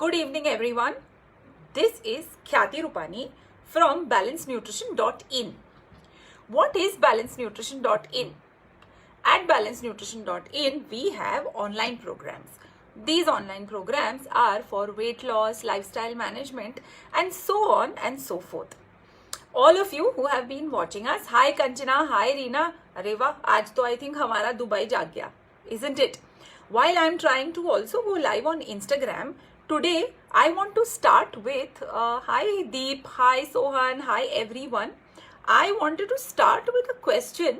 Good evening, everyone. This is Khyati Rupani from balancenutrition.in. What is balancenutrition.in? At balancenutrition.in, we have online programs. These online programs are for weight loss, lifestyle management, and so on and so forth. All of you who have been watching us, hi Kanchana, hi Reena. अरे वाह, आज तो I think हमारा Dubai जाग गया, isn't it? While I'm trying to also go live on Instagram, today I want to start with hi Deep, hi Sohan, hi everyone. I wanted to start with a question,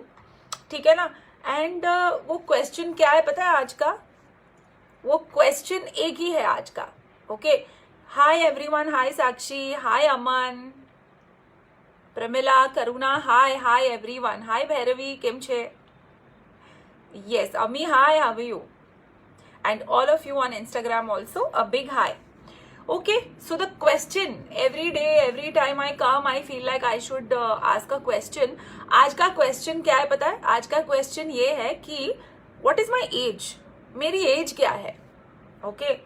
ठीक है ना? And वो question क्या है पता है आज का? वो question एक ही है आज का, okay? Hi everyone, hi Sakshi, hi Aman, Pramila, Karuna, hi everyone, hi Bhairavi, કેમ છે? Yes, Ami, hi, how are you? And all of you on Instagram also, a big hi. Okay, so the question, every day, every time I come, I feel like I should ask a question. आज का question क्या है पता है? आज का question ये है कि what is my age? मेरी age क्या है? Okay.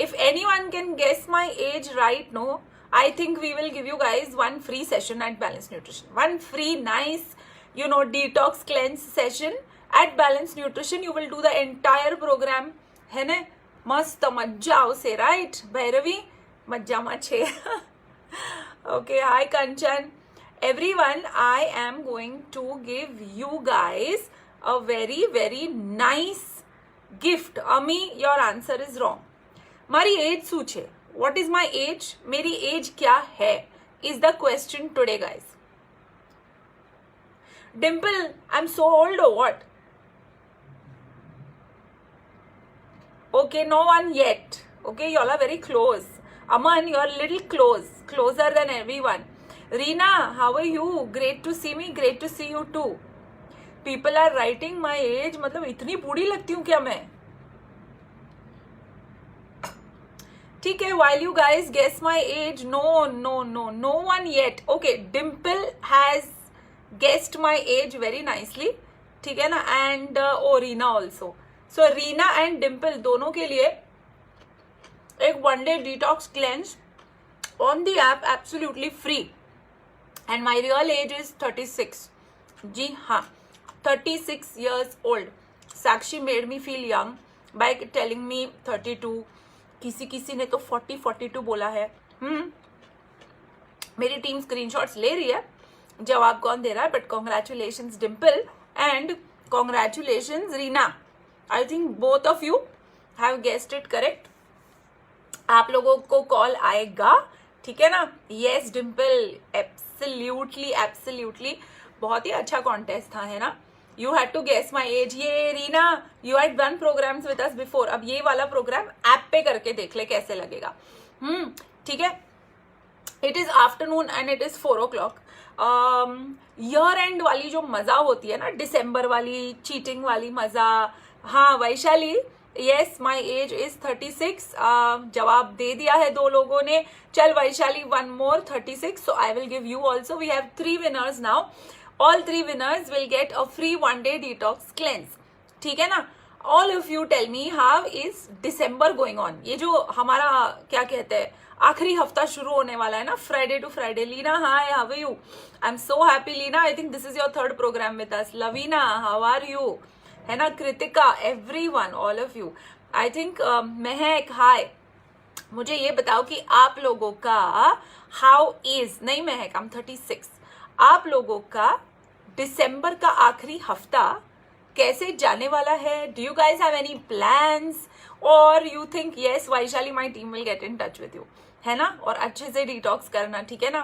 If anyone can guess my age right now, I think we will give you guys one free session at Balance Nutrition. One free, nice, detox cleanse session at Balance Nutrition. You will do the entire program. है ना? मस्त मज्जा आवसे, right? Bhairavi मज्जा मचे. Okay, hi Kanchan. Everyone, I am going to give you guys a very, very nice gift. Ami, your answer is wrong. મારી એજ શું છે? What is my age? मेरी एज क्या है? Is the question today, guys. Dimple, I'm so old or what? Okay, no one yet. Okay, y'all are very close. Aman, you're a little closer than everyone. Reena, how are you? Great to see me. Great to see you too. People are writing my age. मतलब इतनी बूढ़ी लगती हूँ क्या मैं? ठीक है, while you guys guess my age, no one yet. Okay, Dimple has guessed my age very nicely. ठीक है ना? And Reena also. So Reena and Dimple दोनों के लिए एक one day detox cleanse on the app absolutely free. And my real age is 36. जी हाँ, 36 years old. Sakshi made me feel young by telling me 32. किसी ने तो 42 बोला है. मेरी टीम स्क्रीनशॉट्स ले रही है, जवाब कौन दे रहा है? But congratulations Dimple and congratulations Reena. I think both of you have guessed it correct. आप लोगों को कॉल आएगा, ठीक है ना? यस डिम्पल, एब्सोल्युटली बहुत ही अच्छा कॉन्टेस्ट था, है ना? You had to guess my age. ये Reena, you had done programs with us before. अब ये वाला प्रोग्राम ऐप पे करके देख ले कैसे लगेगा. ठीक है. It is afternoon and it is 4 o'clock. Year and वाली जो मजा होती है ना, दिसंबर वाली चीटिंग वाली मजा. हाँ Vaishali, yes my age is 36. जवाब दे दिया है दो लोगों ने. चल Vaishali, one more 36. So I will give you also. We have 3 winners now. All 3 winners will get a free one day detox cleanse. ठीक है ना? All of you tell me how is December going on. ये जो हमारा क्या कहते हैं आखिरी हफ्ता शुरू होने वाला है ना, Friday to Friday. Leena, hi, how are you? I'm so happy, Leena. I think this is your 3rd program with us. Lavina, how are you? है ना? Kritika, everyone, all of you. I think Mahak, hi. मुझे ये बताओ कि आप लोगों का how is, नहीं महक, I'm 36. आप लोगों का दिसंबर का आखिरी हफ्ता कैसे जाने वाला है? Do you guys have any plans और you think yes Vaishali my team will get in touch with you, है ना? और अच्छे से डिटॉक्स करना, ठीक है ना?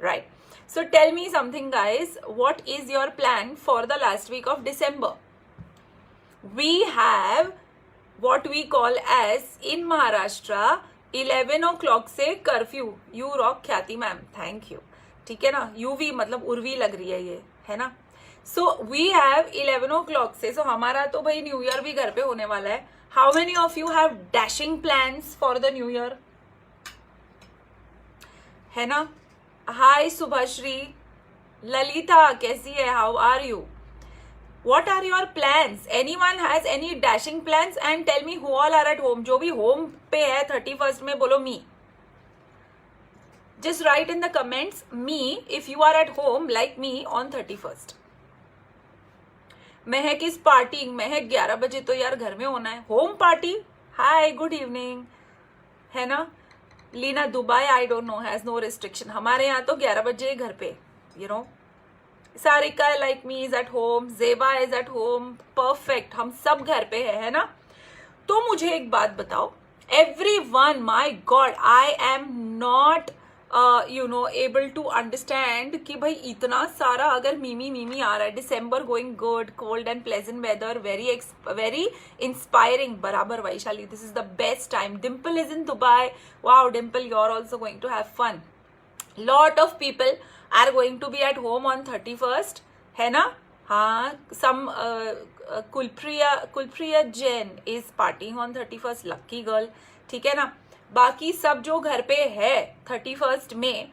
Right. So tell me something guys, what is your plan for the last week of December? We have what we call as in Maharashtra 11 o'clock से curfew. You rock Khyati ma'am, thank you. ठीक है ना? UV मतलब उर्वी लग रही है ये, है ना? सो वी हैव 11 o'clock से. सो हमारा तो भाई न्यू ईयर भी घर पे होने वाला है. How many of you have dashing plans for the new year? है ना? हाय सुभाश्री. ललिता कैसी है? How are you? What are your plans? Anyone has any dashing plans? And tell me who all are at home. जो भी home पे है 31st में बोलो me. Just write in the comments me if you are at home like me on 31st. Mahak is parting. महक 11 बजे तो यार घर में होना है. Home party. Hi good evening. है ना. Leena Dubai I don't know has no restriction. हमारे यहाँ तो 11 बजे घर पे. You know. Sarika like me is at home. Zeba is at home. Perfect. हम सब घर पे है ना. तो मुझे एक बात बताओ. Everyone, my God, I am not able to understand कि भाई इतना सारा अगर मीमी आ रहा है. December going good, cold and pleasant weather, very inspiring. बराबर Vaishali, this is the best time. Dimple is in Dubai. Wow Dimple, you are also going to have fun. Lot of people are going to be at home on 31st. है ना. हाँ, some Kulpriya Jain is parting on 31st. Lucky girl. ठीक है ना. बाकी सब जो घर पे है 31st में,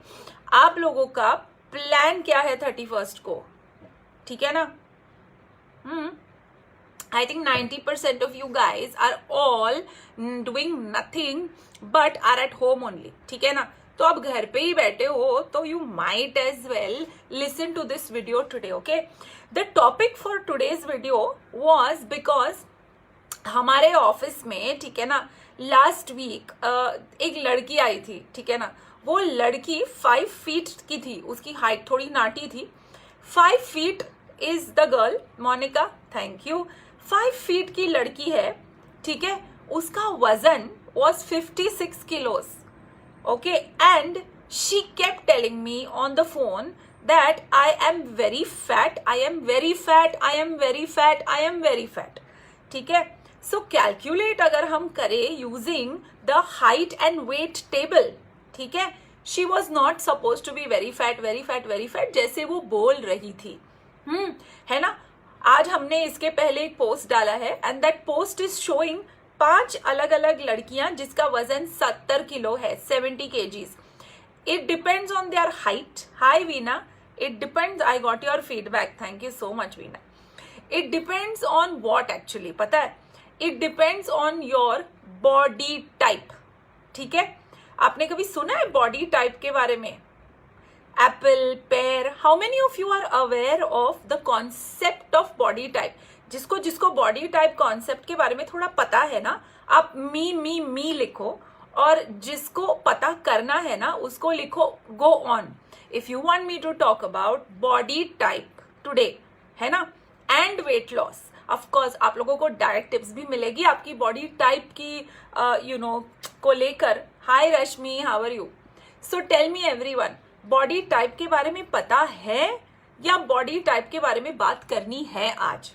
आप लोगों का प्लान क्या है 31st को. ठीक है ना. I think 90% of you guys are all doing nothing but are at home only. ठीक है ना. तो आप घर पे ही बैठे हो तो you might as well listen to this video today. Okay. The topic for today's video was because हमारे ऑफिस में, ठीक है ना, लास्ट वीक एक लड़की आई थी. ठीक है ना. वो लड़की 5 फीट की थी. उसकी हाइट थोड़ी नाटी थी. 5 feet is the girl. Monika, thank you. 5 feet की लड़की है. ठीक है. उसका वजन was 56 kilos. Okay. And she kept telling me on the phone that I am very fat, I am very fat, I am very fat, I am very fat. ठीक है. So calculate अगर हम करें using the height and weight table. ठीक है. She was not suppose to be very fat, very fat, very fat, जैसे वो बोल रही थी. है ना. आज हमने इसके पहले एक पोस्ट डाला है and that post is showing 5 अलग अलग लड़कियां जिसका वजन 70 किलो है, 70 kgs. It depends on their height. High Veena. It depends. I got your feedback. Thank you so much Veena. It depends on what actually, पता है. It depends on your body type. ठीक है. आपने कभी सुना है बॉडी टाइप के बारे में? Apple, pear. How many of you are aware of the concept of body type? जिसको बॉडी टाइप कॉन्सेप्ट के बारे में थोड़ा पता है ना, आप मी लिखो. और जिसको पता करना है ना, उसको लिखो go on. If you want me to talk about body type today, है ना, एंड वेट लॉस, ऑफकोर्स आप लोगों को डायरेक्ट टिप्स भी मिलेगी आपकी बॉडी टाइप की को लेकर. Hi Rashmi, how are you? So tell me everyone, body type के बारे में पता है या बॉडी टाइप के बारे में बात करनी है आज?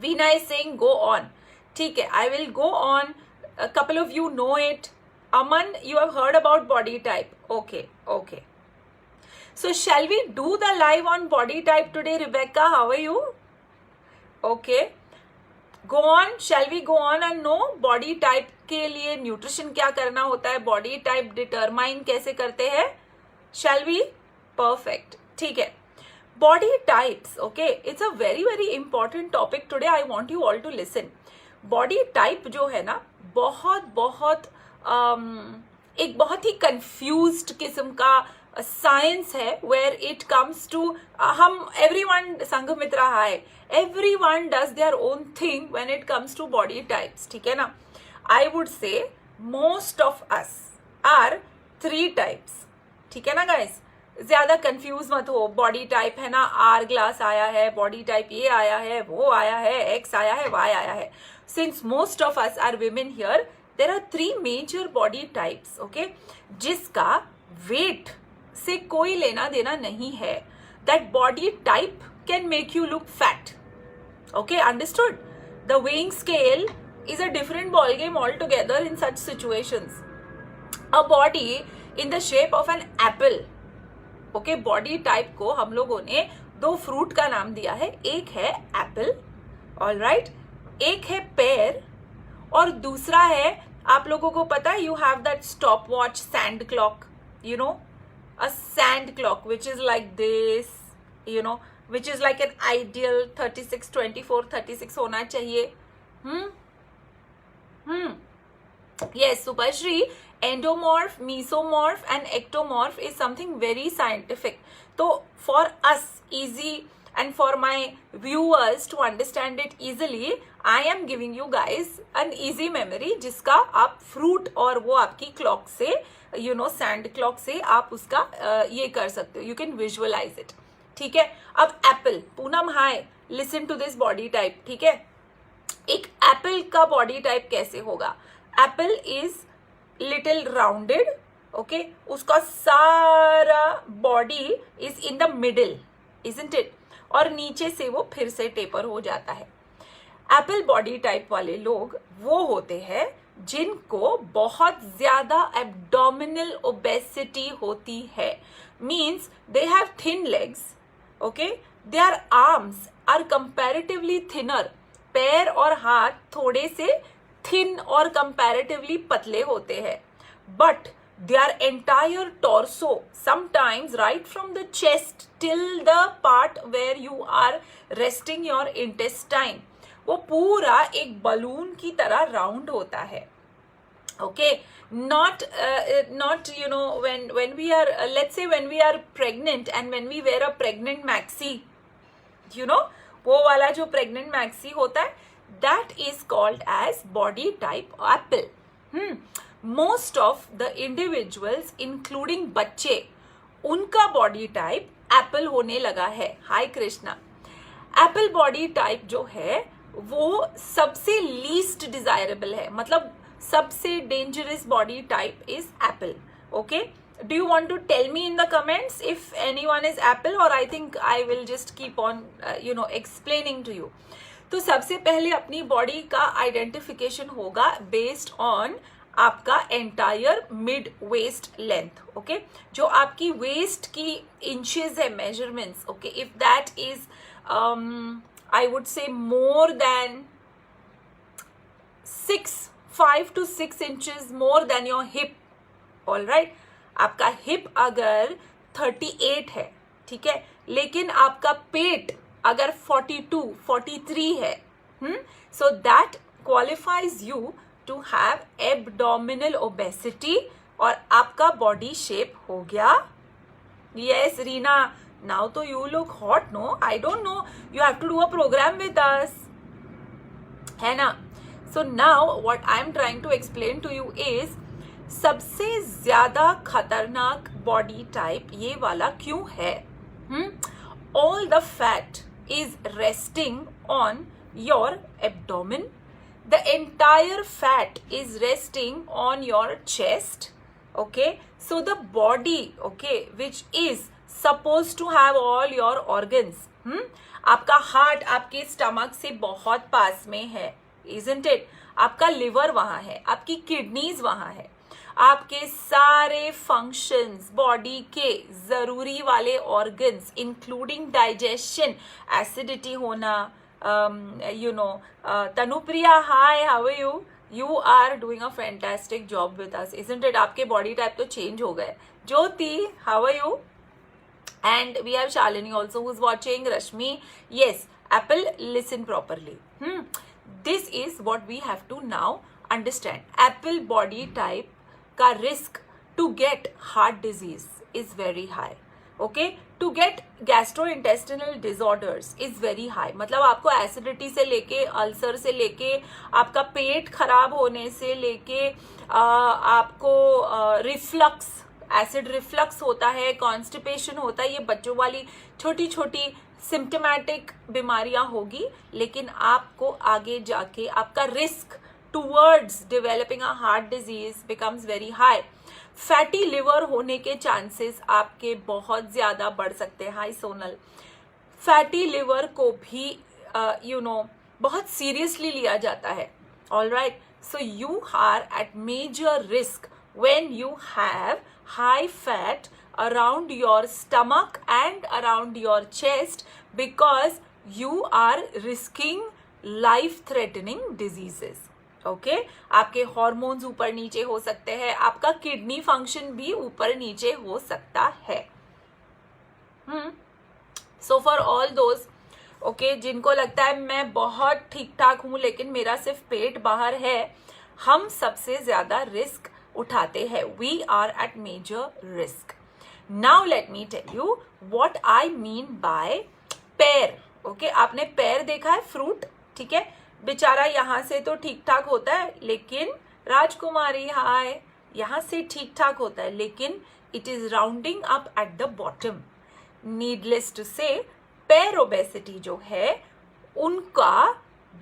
Veena is saying go on. ठीक है, I will go on. A couple of you know it. Aman, you have heard about body type. Okay. So shall we do the live on body type today? Rebecca, how are you? Okay. Go on. Shall we go on and know body type के लिए nutrition क्या करना होता है, body type determine कैसे करते हैं? Shall we? Perfect. ठीक है. Body types. Okay. It's a very important topic today. I want you all to listen. Body type जो है ना, बहुत एक बहुत ही कंफ्यूज्ड किस्म का साइंस है. वेयर इट कम्स टू हम everyone, Sanghamitra hi, everyone does their own thing when it comes to body types. ठीक है ना. I would say most of us are 3 types. ठीक है ना गाइस. ज्यादा कंफ्यूज मत हो. बॉडी टाइप है ना, आर ग्लास आया है, बॉडी टाइप ये आया है, वो आया है, एक्स आया है, वाई आया है. Since most of us are women here, there are 3 major body types, okay? जिसका weight से कोई लेना देना नहीं है. That body type can make you look fat. Okay, understood? The weighing scale is a different ball game altogether in such situations. A body in the shape of an apple. Okay, body type को हम लोगों ने 2 fruit का नाम दिया है. एक है एप्पल, all right? एक है पेयर और दूसरा है, आप लोगों को पता है, you have that stop watch sand clock, you know, a sand clock which is like this, you know, which is like an ideal 36, 24, 36 होना चाहिए. Yes, Subhashri, endomorph, mesomorph and ectomorph is something very scientific. So for us, easy, and for my viewers to understand it easily, I am giving you guys an easy memory जिसका आप fruit और वो आपकी clock से, sand clock से आप उसका ये कर सकते हो. You can visualize it. ठीक है. अब apple, Poonam hi, listen to this body type. ठीक है. एक apple का body type कैसे होगा? Apple is little rounded, okay? उसका सारा body is in the middle, isn't it? और नीचे से वो फिर से टेपर हो जाता है. एप्पल बॉडी टाइप वाले लोग वो होते हैं जिनको बहुत ज्यादा एब्डोमिनल ओबेसिटी होती है. Means they have thin legs, okay, their arms are comparatively thinner. पैर और हाथ थोड़े से थिन और कंपैरेटिवली पतले होते हैं. But their entire torso, sometimes right from the chest till the part where you are resting your intestine, वो पूरा एक बलून की तरह राउंड होता है. Okay, not when we are let's say when we are pregnant and when we wear a pregnant maxi, वो वाला जो pregnant maxi होता है, that is called as body type apple. Most of the individuals including बच्चे, उनका body type Apple होने लगा है. Hi Krishna. Apple body type जो है वो सबसे लीस्ट डिजायरेबल है, मतलब सबसे dangerous body type is apple. Okay, do you want to tell me in the comments if anyone is apple, और I think I will just keep on explaining to you. तो सबसे पहले अपनी बॉडी का आइडेंटिफिकेशन होगा बेस्ड ऑन आपका entire mid waist length. Okay, जो आपकी वेस्ट की इंचेस है measurements. Okay, if that is I would से more than 5 to 6 inches more than your hip. All right, आपका हिप अगर 38 है, ठीक है, लेकिन आपका पेट अगर 42, 43 है, so that qualifies you to have abdominal obesity और आपका बॉडी शेप हो गया. Yes, रीना, now तो you look hot, no? I don't know. You have to do a program with us, है ना? So now what I'm trying to explain to you is सबसे ज्यादा खतरनाक बॉडी टाइप ये वाला क्यों है? All the fat is resting on your abdomen. The entire fat is resting on your chest. Okay, so the body, okay, which is supposed to have all your organs, आपका heart आपके stomach से बहुत पास में है, isn't it? आपका liver वहां है, आपकी किडनीज वहां है, आपके सारे फंक्शंस बॉडी के जरूरी वाले ऑर्गन्स इंक्लूडिंग डाइजेशन, एसिडिटी होना, Tanupriya, hi, how are you? You are doing a fantastic job with us, isn't it? आपके body type तो change हो गए. Jyoti, how are you? And we have Shalini also who's watching. Rashmi, yes, Apple, listen properly. This is what we have to now understand. Apple body type का risk to get heart disease is very high. Okay, to get gastrointestinal disorders is very high. मतलब आपको acidity से लेके ulcer से लेके आपका पेट खराब होने से लेके आपको रिफ्लक्स, एसिड रिफ्लक्स होता है, कॉन्स्टिपेशन होता है, ये बच्चों वाली छोटी छोटी सिम्टोमेटिक बीमारियां होगी, लेकिन आपको आगे जाके आपका risk towards developing a heart disease becomes very high. Fatty liver होने के चांसेस आपके बहुत ज्यादा बढ़ सकते हैं. हाय सोनल, फैटी लिवर को भी बहुत सीरियसली लिया जाता है. All right, so you are at major risk when you have high fat around your stomach and around your chest because you are risking life threatening diseases. Okay, आपके hormones ऊपर नीचे हो सकते हैं, आपका किडनी फंक्शन भी ऊपर नीचे हो सकता है. So for all those okay जिनको लगता है मैं बहुत ठीक ठाक हूं लेकिन मेरा सिर्फ पेट बाहर है, हम सबसे ज्यादा रिस्क उठाते हैं. We are at major risk. Now let me tell you what I mean by pear. Okay आपने पेयर देखा है, फ्रूट, ठीक है, बेचारा यहां से तो ठीक ठाक होता है लेकिन राजकुमारी हाय यहां से ठीक ठाक होता है लेकिन it is rounding up at the bottom. Needless to say pear obesity जो है उनका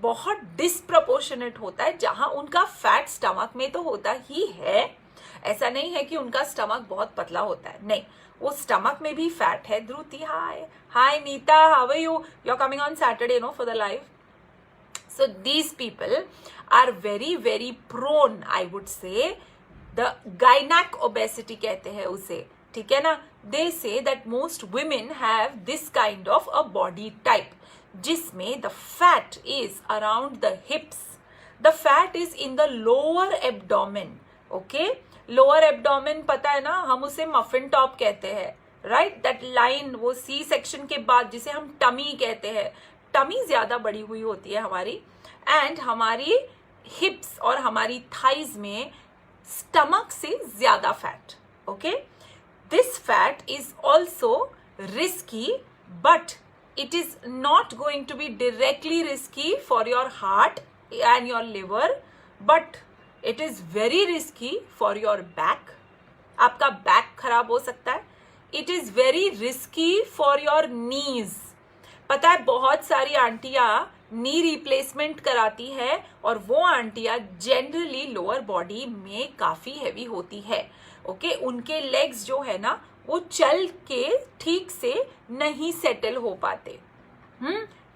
बहुत डिस्प्रपोर्शनेट होता है, जहां उनका फैट स्टमक में तो होता ही है. ऐसा नहीं है कि उनका स्टमक बहुत पतला होता है, नहीं, वो स्टमक में भी फैट है. Dhruti hi, hi Nita, how are you are coming on Saturday no for the live. So these people are very very prone, I would say, the gynac obesity कहते हैं उसे, ठीक है ना. They say that most women have this kind of a body type जिसमें the fat is around the hips, the fat is in the lower abdomen. Okay, lower abdomen पता है ना, हम उसे muffin top कहते हैं, right? That line वो C section के बाद जिसे हम tummy कहते हैं, टमी ज्यादा बड़ी हुई होती है हमारी, एंड हमारी हिप्स और हमारी थाइज में स्टमक से ज्यादा fat. Okay, this fat is also risky but it is not going to be directly risky for your heart and your liver, but it is very risky for your back. आपका back खराब हो सकता है. It is very risky for your knees. पता है बहुत सारी आंटियां knee replacement कराती है और वो आंटियां जनरली लोअर बॉडी में काफी हैवी होती है. ओके, उनके लेग्स जो है ना वो चल के ठीक से नहीं सेटल हो पाते.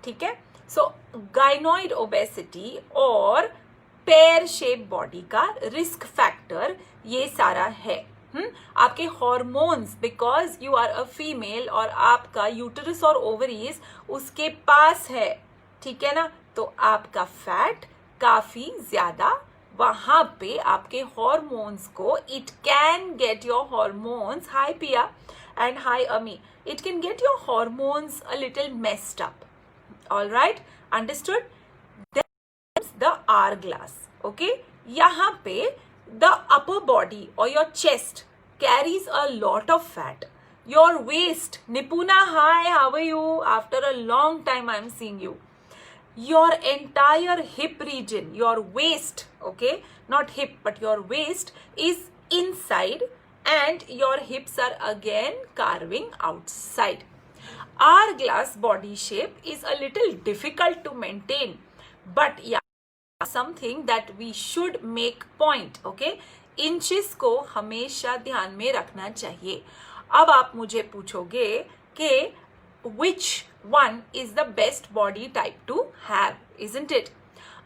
ठीक है. सो गाइनोइड ओबेसिटी और पेयर शेप बॉडी का रिस्क फैक्टर ये सारा है. आपके hormones, because you are a female और आपका यूटरस और ओवरीज उसके पास है, ठीक है ना, तो आपका फैट काफी ज्यादा वहां पे आपके हॉर्मोन्स को, it can get your hormones, hi Piya and hi Ami, it can get your hormones a little messed up. All right, understood. The are glass. Okay, यहाँ पे the upper body or your chest carries a lot of fat. Your waist, Nipuna, hi, how are you? After a long time I am seeing you. Your entire hip region, your waist, okay, not hip but your waist is inside and your hips are again carving outside. Hourglass body shape is a little difficult to maintain, but yeah, something that we should make point. Okay, inches को हमेशा ध्यान में रखना चाहिए. अब आप मुझे पूछोगे कि which one is the best body type to have, isn't it?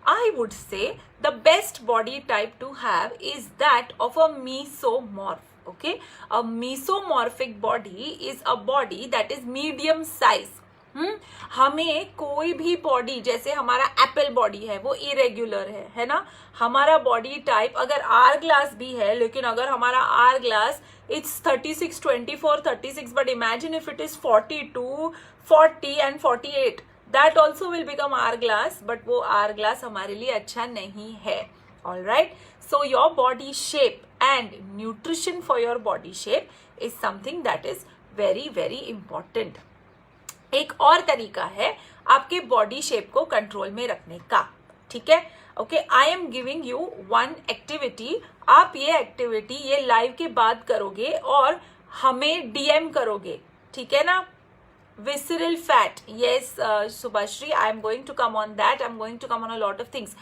I would say the best body type to have is that of a mesomorph. Okay, a mesomorphic body is a body that is medium size. हमें कोई भी body, जैसे हमारा Apple body है वो irregular है ना. हमारा बॉडी टाइप अगर आर ग्लास भी है, लेकिन अगर हमारा hourglass it's 36, 24, 36, but imagine if it is 42, 40 and 48, that also will become hourglass, but वो आर ग्लास हमारे लिए अच्छा नहीं है. All right, so your body shape and nutrition for your body shape is something that is very very important. एक और तरीका है आपके बॉडी शेप को कंट्रोल में रखने का, ठीक है. Okay, I am giving you one activity. आप ये एक्टिविटी ये लाइव के बाद करोगे और हमें डीएम करोगे, ठीक है ना. Visceral fat, yes Subhashree, I am going to come on that. I am going to come on a lot of things.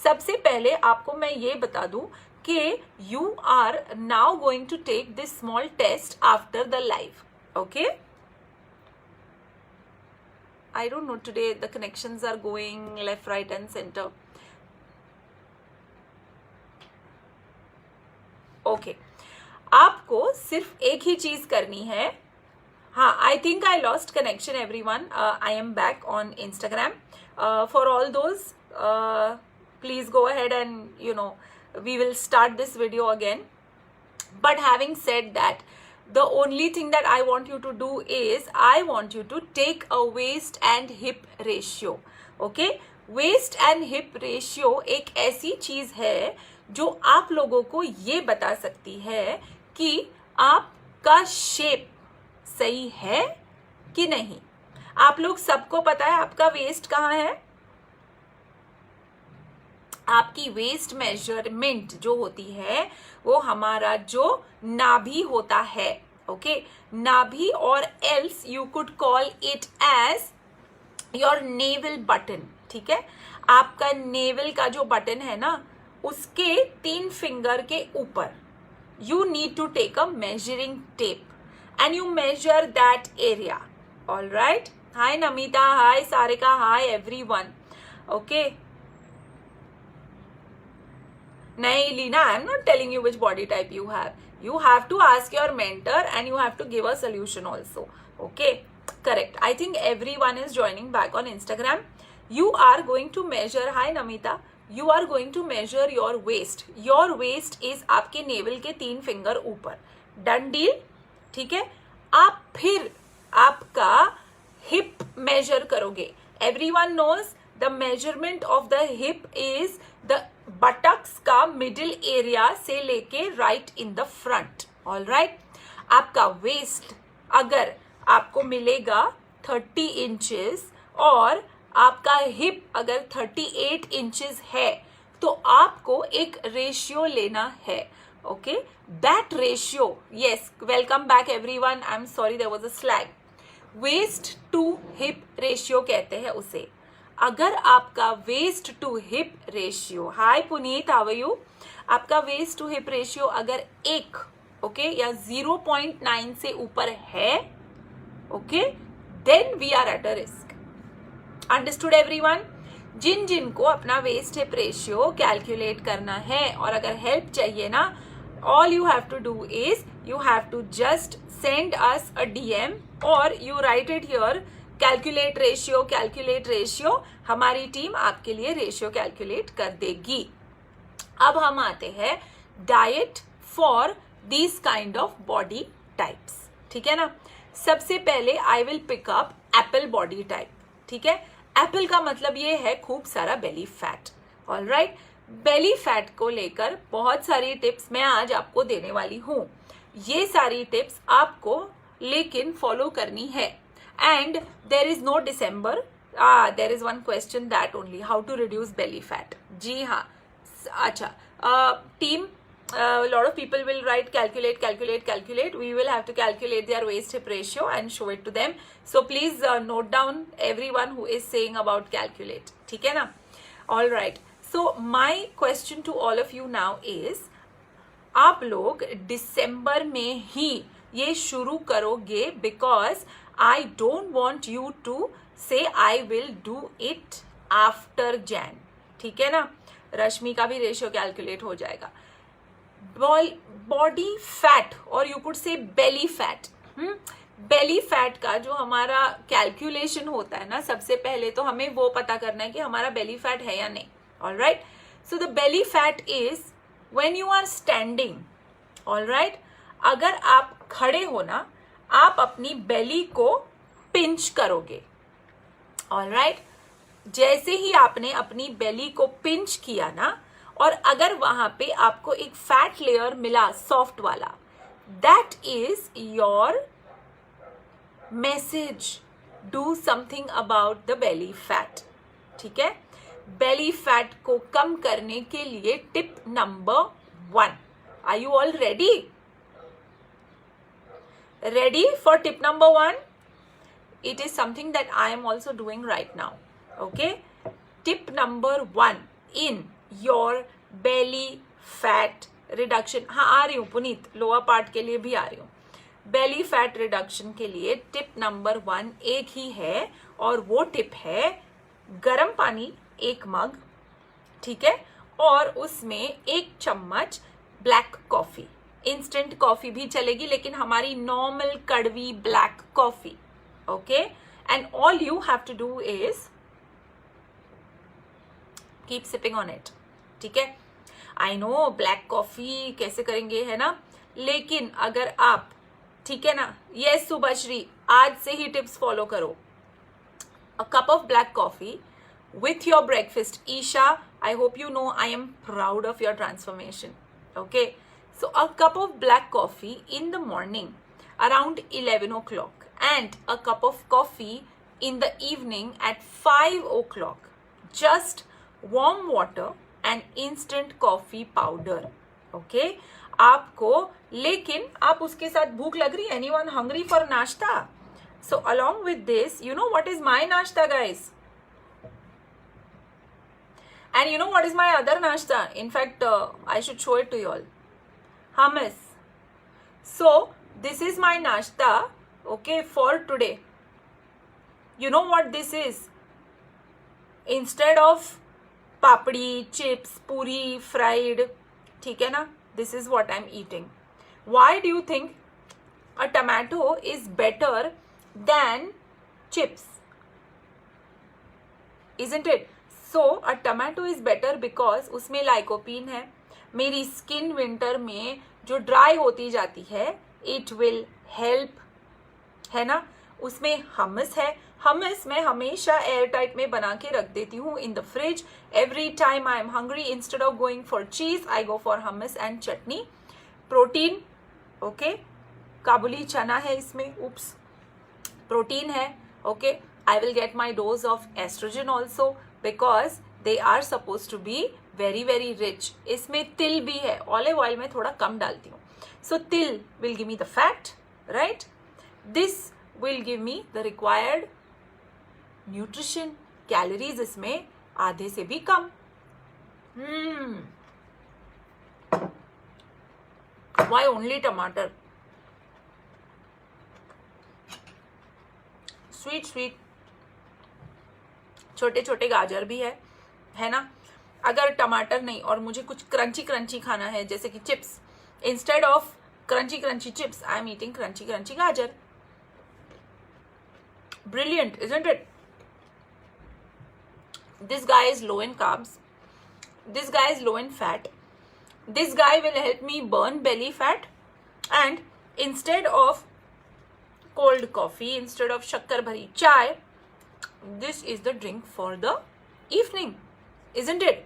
सबसे पहले आपको मैं ये बता दूं कि you are now going to take this small test after the live. Okay, I don't know, today the connections are going left, right and center. Okay, आपको सिर्फ एक ही चीज करनी है. हाँ, I think I lost connection everyone. I am back on Instagram. For all those, please go ahead and we will start this video again. But having said that, the only thing that I want you to do is I want you to take a waist and hip ratio. Okay, waist and hip ratio एक ऐसी चीज है जो आप लोगों को ये बता सकती है कि आपका शेप सही है कि नहीं. आप लोग सबको पता है आपका वेस्ट कहाँ है. आपकी वेस्ट मेजरमेंट जो होती है वो हमारा जो नाभि होता है. ओके, नाभि, और else you could call it as your navel button. ठीक है, आपका नेवल का जो बटन है ना उसके 3 फिंगर के ऊपर you need to take a measuring tape and you measure that area. All right, hi Namita, hi Sarika, hi everyone. Okay, nahi Lina, I am not telling you which body type you have. You have to ask your mentor and you have to give a solution also. Okay, correct. I think everyone is joining back on Instagram. You are going to measure, hi Namita, you are going to measure your waist. Your waist is आपके navel के 3 finger ऊपर. Done deal. ठीक है, आप फिर आपका hip measure करोगे. Everyone knows the measurement of the hip is the buttocks का मिडिल एरिया से लेके right in the front. All right, आपका वेस्ट अगर आपको मिलेगा 30 इंचेस और आपका हिप अगर 38 इंचेस है तो आपको एक रेशियो लेना है. Okay, that ratio, yes, welcome back everyone. I am sorry there was a slag. Waist to hip ratio कहते हैं उसे. अगर आपका waist to hip ratio, hi Puneet, how are you, आपका वेस्ट टू हिप रेशियो अगर 1 okay या 0.9 से ऊपर है, okay, then we are at a risk. Understood everyone. जिन जिन को अपना वेस्ट हिप रेशियो कैलकुलेट करना है और अगर हेल्प चाहिए ना, all you have to do is you have to just send us a DM और you write it here, calculate ratio. हमारी टीम आपके लिए रेशियो कैलकुलेट कर देगी. अब हम आते हैं diet for this kind of body types. ठीक है ना. सबसे पहले I will pick up apple body type. ठीक है, एप्पल का मतलब ये है खूब सारा belly fat. All right, belly fat को लेकर बहुत सारी टिप्स मैं आज आपको देने वाली हूं. ये सारी टिप्स आपको लेकिन फॉलो करनी है. And there is no December. There is one question that only, how to reduce belly fat. जी हाँ, अच्छा, team, lot of people will write calculate. We will have to calculate their waist hip ratio and show it to them. So please note down everyone who is saying about calculate. ठीक है ना. All right. So my question to all of you now is, आप लोग दिसंबर में ही ये शुरू करोगे because I don't want you to say I will do it after Jan. ठीक है ना. रश्मि का भी रेशियो कैलकुलेट हो जाएगा. बॉडी फैट और you could say belly fat. Belly fat का जो हमारा कैलकुलेशन होता है ना, सबसे पहले तो हमें वो पता करना है कि हमारा बेली फैट है या नहीं. All right, so the belly fat is when you are standing. All right, अगर आप खड़े हो ना, आप अपनी बेली को पिंच करोगे. ऑल राइट, जैसे ही आपने अपनी बेली को पिंच किया ना, और अगर वहां पे आपको एक फैट लेयर मिला सॉफ्ट वाला, that is your message, do something about the belly fat. ठीक है, बेली फैट को कम करने के लिए tip number 1. Are you all ready? Ready for tip number 1? It is something that I am also doing right now. Okay, tip number 1 in your belly fat reduction. हाँ, आ रही हूँ पुनीत, लोअर पार्ट के लिए भी आ रही हूँ. बेली फैट रिडक्शन के लिए टिप नंबर 1 एक ही है, और वो टिप है गरम पानी 1 मग. ठीक है, और उसमें 1 चम्मच ब्लैक कॉफी. इंस्टेंट कॉफी भी चलेगी, लेकिन हमारी नॉर्मल कड़वी black coffee. Okay, and all you have to do is keep sipping on it. ठीक है, आई नो ब्लैक कॉफी कैसे करेंगे, है ना, लेकिन अगर आप ठीक है ना? यस सुभाश्री, आज से ही टिप्स फॉलो करो. A cup of black coffee with your breakfast. Isha, I hope you know I am proud of your transformation. Okay, so a cup of black coffee in the morning around 11 o'clock and a cup of coffee in the evening at 5 o'clock. Just warm water and instant coffee powder. Okay, आपको, लेकिन आप उसके साथ भूख लग रही है, anyone hungry for नाश्ता? So along with this, you know what is my nashta, guys? And you know what is my other nashta? In fact, I should show it to you all. Hummus. So this is my nashta, okay, for today. You know what this is? Instead of papdi, chips, puri, fried, ठीक है ना? This is what I'm eating. Why do you think a tomato is better than chips? Isn't it? So a tomato is better because उसमें lycopene है. मेरी skin winter में जो dry होती जाती है, it will help, है ना? उसमें हमस है. हमस मैं हमेशा एयर टाइट में बना के रख देती हूँ in the fridge. Every time I am hungry, instead of going for cheese I go for hummus and chutney. Protein, okay, काबुली चना है इसमें, उप्स, प्रोटीन है. Okay, I will get my dose of estrogen also because they are suppose to be very very rich. इसमें तिल भी है, olive oil में थोड़ा कम डालती हूँ. सो तिल will give me the fat, right? This will give me the required nutrition. Calories इसमें आधे से भी कम. Why only टमाटर? स्वीट स्वीट, छोटे छोटे गाजर भी है ना? अगर टमाटर नहीं और मुझे कुछ क्रंची क्रंची खाना है, जैसे कि chips, instead of crunchy crunchy chips I am eating crunchy crunchy गाजर. Brilliant, isn't it? This guy is low in carbs. This guy is low in fat. This guy will help me burn belly fat. And instead of cold coffee, instead of shakkar bhari chai, this is the drink for the evening, isn't it?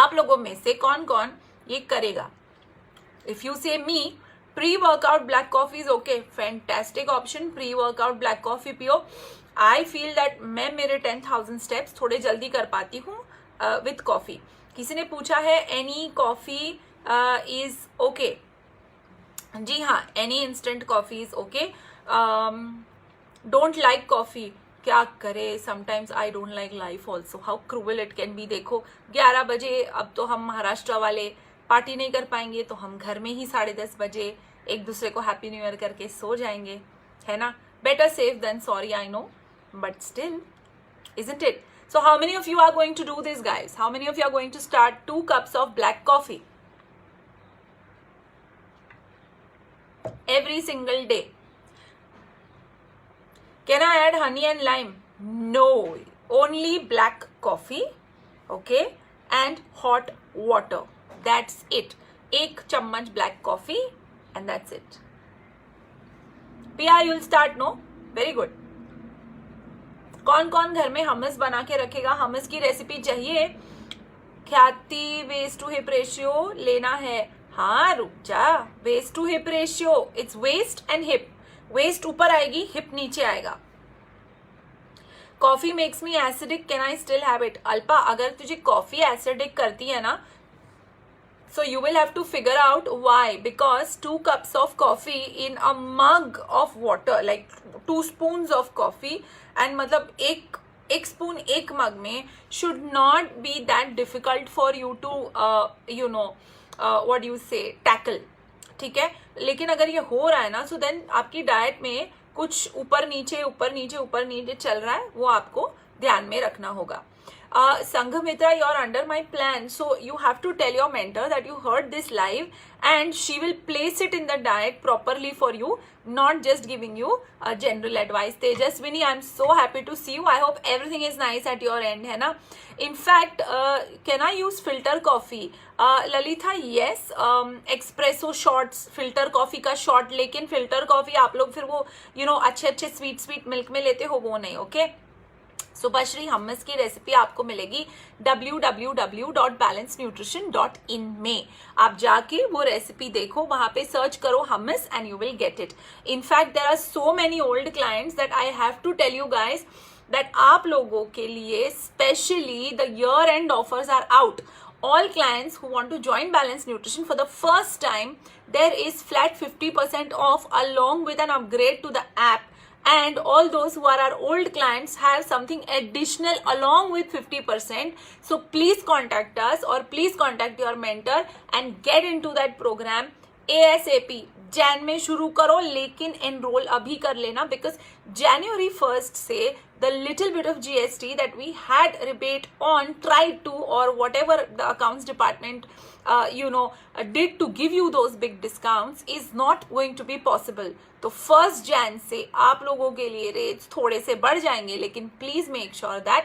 आप लोगों में से कौन कौन ये करेगा? If you say me, pre-workout black coffee is okay. Fantastic option. Pre-workout black coffee पियो. I feel that मैं मेरे 10,000 steps थोड़े जल्दी कर पाती हूँ with coffee. किसी ने पूछा है any coffee is okay. जी हाँ, any instant coffee is okay. Don't like coffee. क्या करे? Sometimes I don't like life also. How cruel it can be. देखो 11 बजे, अब तो हम महाराष्ट्र वाले पार्टी नहीं कर पाएंगे, तो हम घर में ही 10:30 बजे एक दूसरे को हैप्पी न्यू ईयर करके सो जाएंगे, है ना? Better safe than sorry, I know, but still, isn't it? So how many of you are going to do this, guys? How many of you are going to start 2 cups of black coffee every single day? Can I add honey and lime? No, only black coffee, okay, and hot water. That's it. 1 चम्मच black coffee and that's it. PR, you'll start, no? Very good. कौन कौन घर में हमस बना के रखेगा? हमस की recipe चाहिए? ख्याति, वेस्ट टू हिप रेशियो लेना है. हाँ, रुक जा. Waist to hip ratio, it's waist and hip. Waist ऊपर आएगी, हिप नीचे आएगा. Coffee makes me acidic, can I still have it? Alpa, अगर तुझे कॉफी एसिडिक करती है ना, so you will have to figure out why, because 2 cups of coffee in a mug of water, like 2 spoons of coffee, and मतलब एक spoon एक mug में should not be that difficult for you to what you say, tackle. ठीक है? लेकिन अगर ये हो रहा है ना, so then आपकी डाइट में कुछ ऊपर नीचे चल रहा है, वो आपको ध्यान में रखना होगा. Sanghamitra, you're under my plan, so you have to tell your mentor that you heard this live and she will place it in the diet properly for you, not just giving you general advice. Tejaswini, I'm so happy to see you. I hope everything is nice at your end, है ना? In fact, can I use filter coffee? Lalitha, yes, espresso shots, filter coffee का shot, लेकिन filter coffee आप लोग फिर वो अच्छे sweet milk में लेते हो, वो नहीं, okay? सुभाश्री, हमस की रेसिपी आपको मिलेगी www.balancenutrition.in में. आप जाके वो रेसिपी देखो, वहां पे सर्च करो hummus and you will get it. In fact there are so many old clients that I have to tell you guys that आप लोगों के लिए specially the year end offers are out. All clients who want to join Balance Nutrition for the first time, there is flat 50% off along with an upgrade to the app. And all those who are our old clients have something additional along with 50%. So please contact us or please contact your mentor and get into that program ASAP. Jain में शुरू करो, लेकिन enrol अभी कर लेना, because January 1st से the little bit of GST that we had rebate on, tried to, or whatever the accounts department did to give you those big discounts is not going to be possible. तो 1st Jan से आप लोगों के लिए rates थोड़े से बढ़ जाएंगे, लेकिन प्लीज मेक श्योर दैट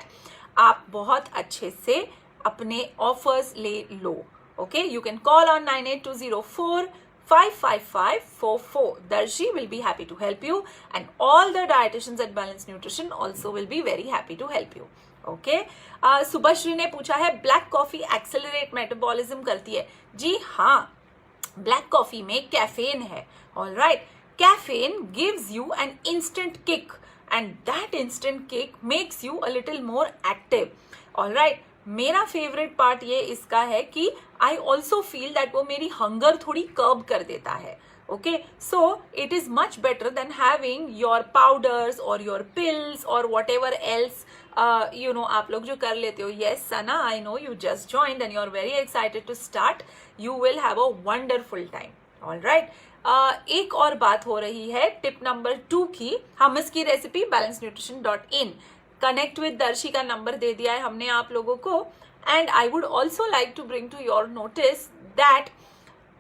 आप बहुत अच्छे से अपने ऑफर्स ले लो. Okay, you can call on 9820455544. Darshi will be happy to help you, and all the dietitians at Balance Nutrition also will be very happy to help you. Okay, Subhashree ने पूछा है ब्लैक कॉफी एक्सेलरेट मेटाबॉलिज्म करती है. जी हाँ, black coffee में caffeine है. Alright, caffeine gives you an instant kick and that instant kick makes you a little more active. Alright, मेरा favourite part ये इसका है कि आई ऑल्सो फील दैट वो मेरी हंगर थोड़ी कर्ब कर देता है. Okay, so it is much better than having your powders और योर पिल्स और वट एवर एल्स आप लोग जो कर लेते हो. Yes Sana, I know you just joined and you are very excited to start. You will have a wonderful time. Alright, एक और बात हो रही है टिप नंबर 2 की. हमस की रेसिपी balancenutrition.in. कनेक्ट विद दर्शी का नंबर दे दिया है हमने आप लोगों को. And I would also like to bring to your notice that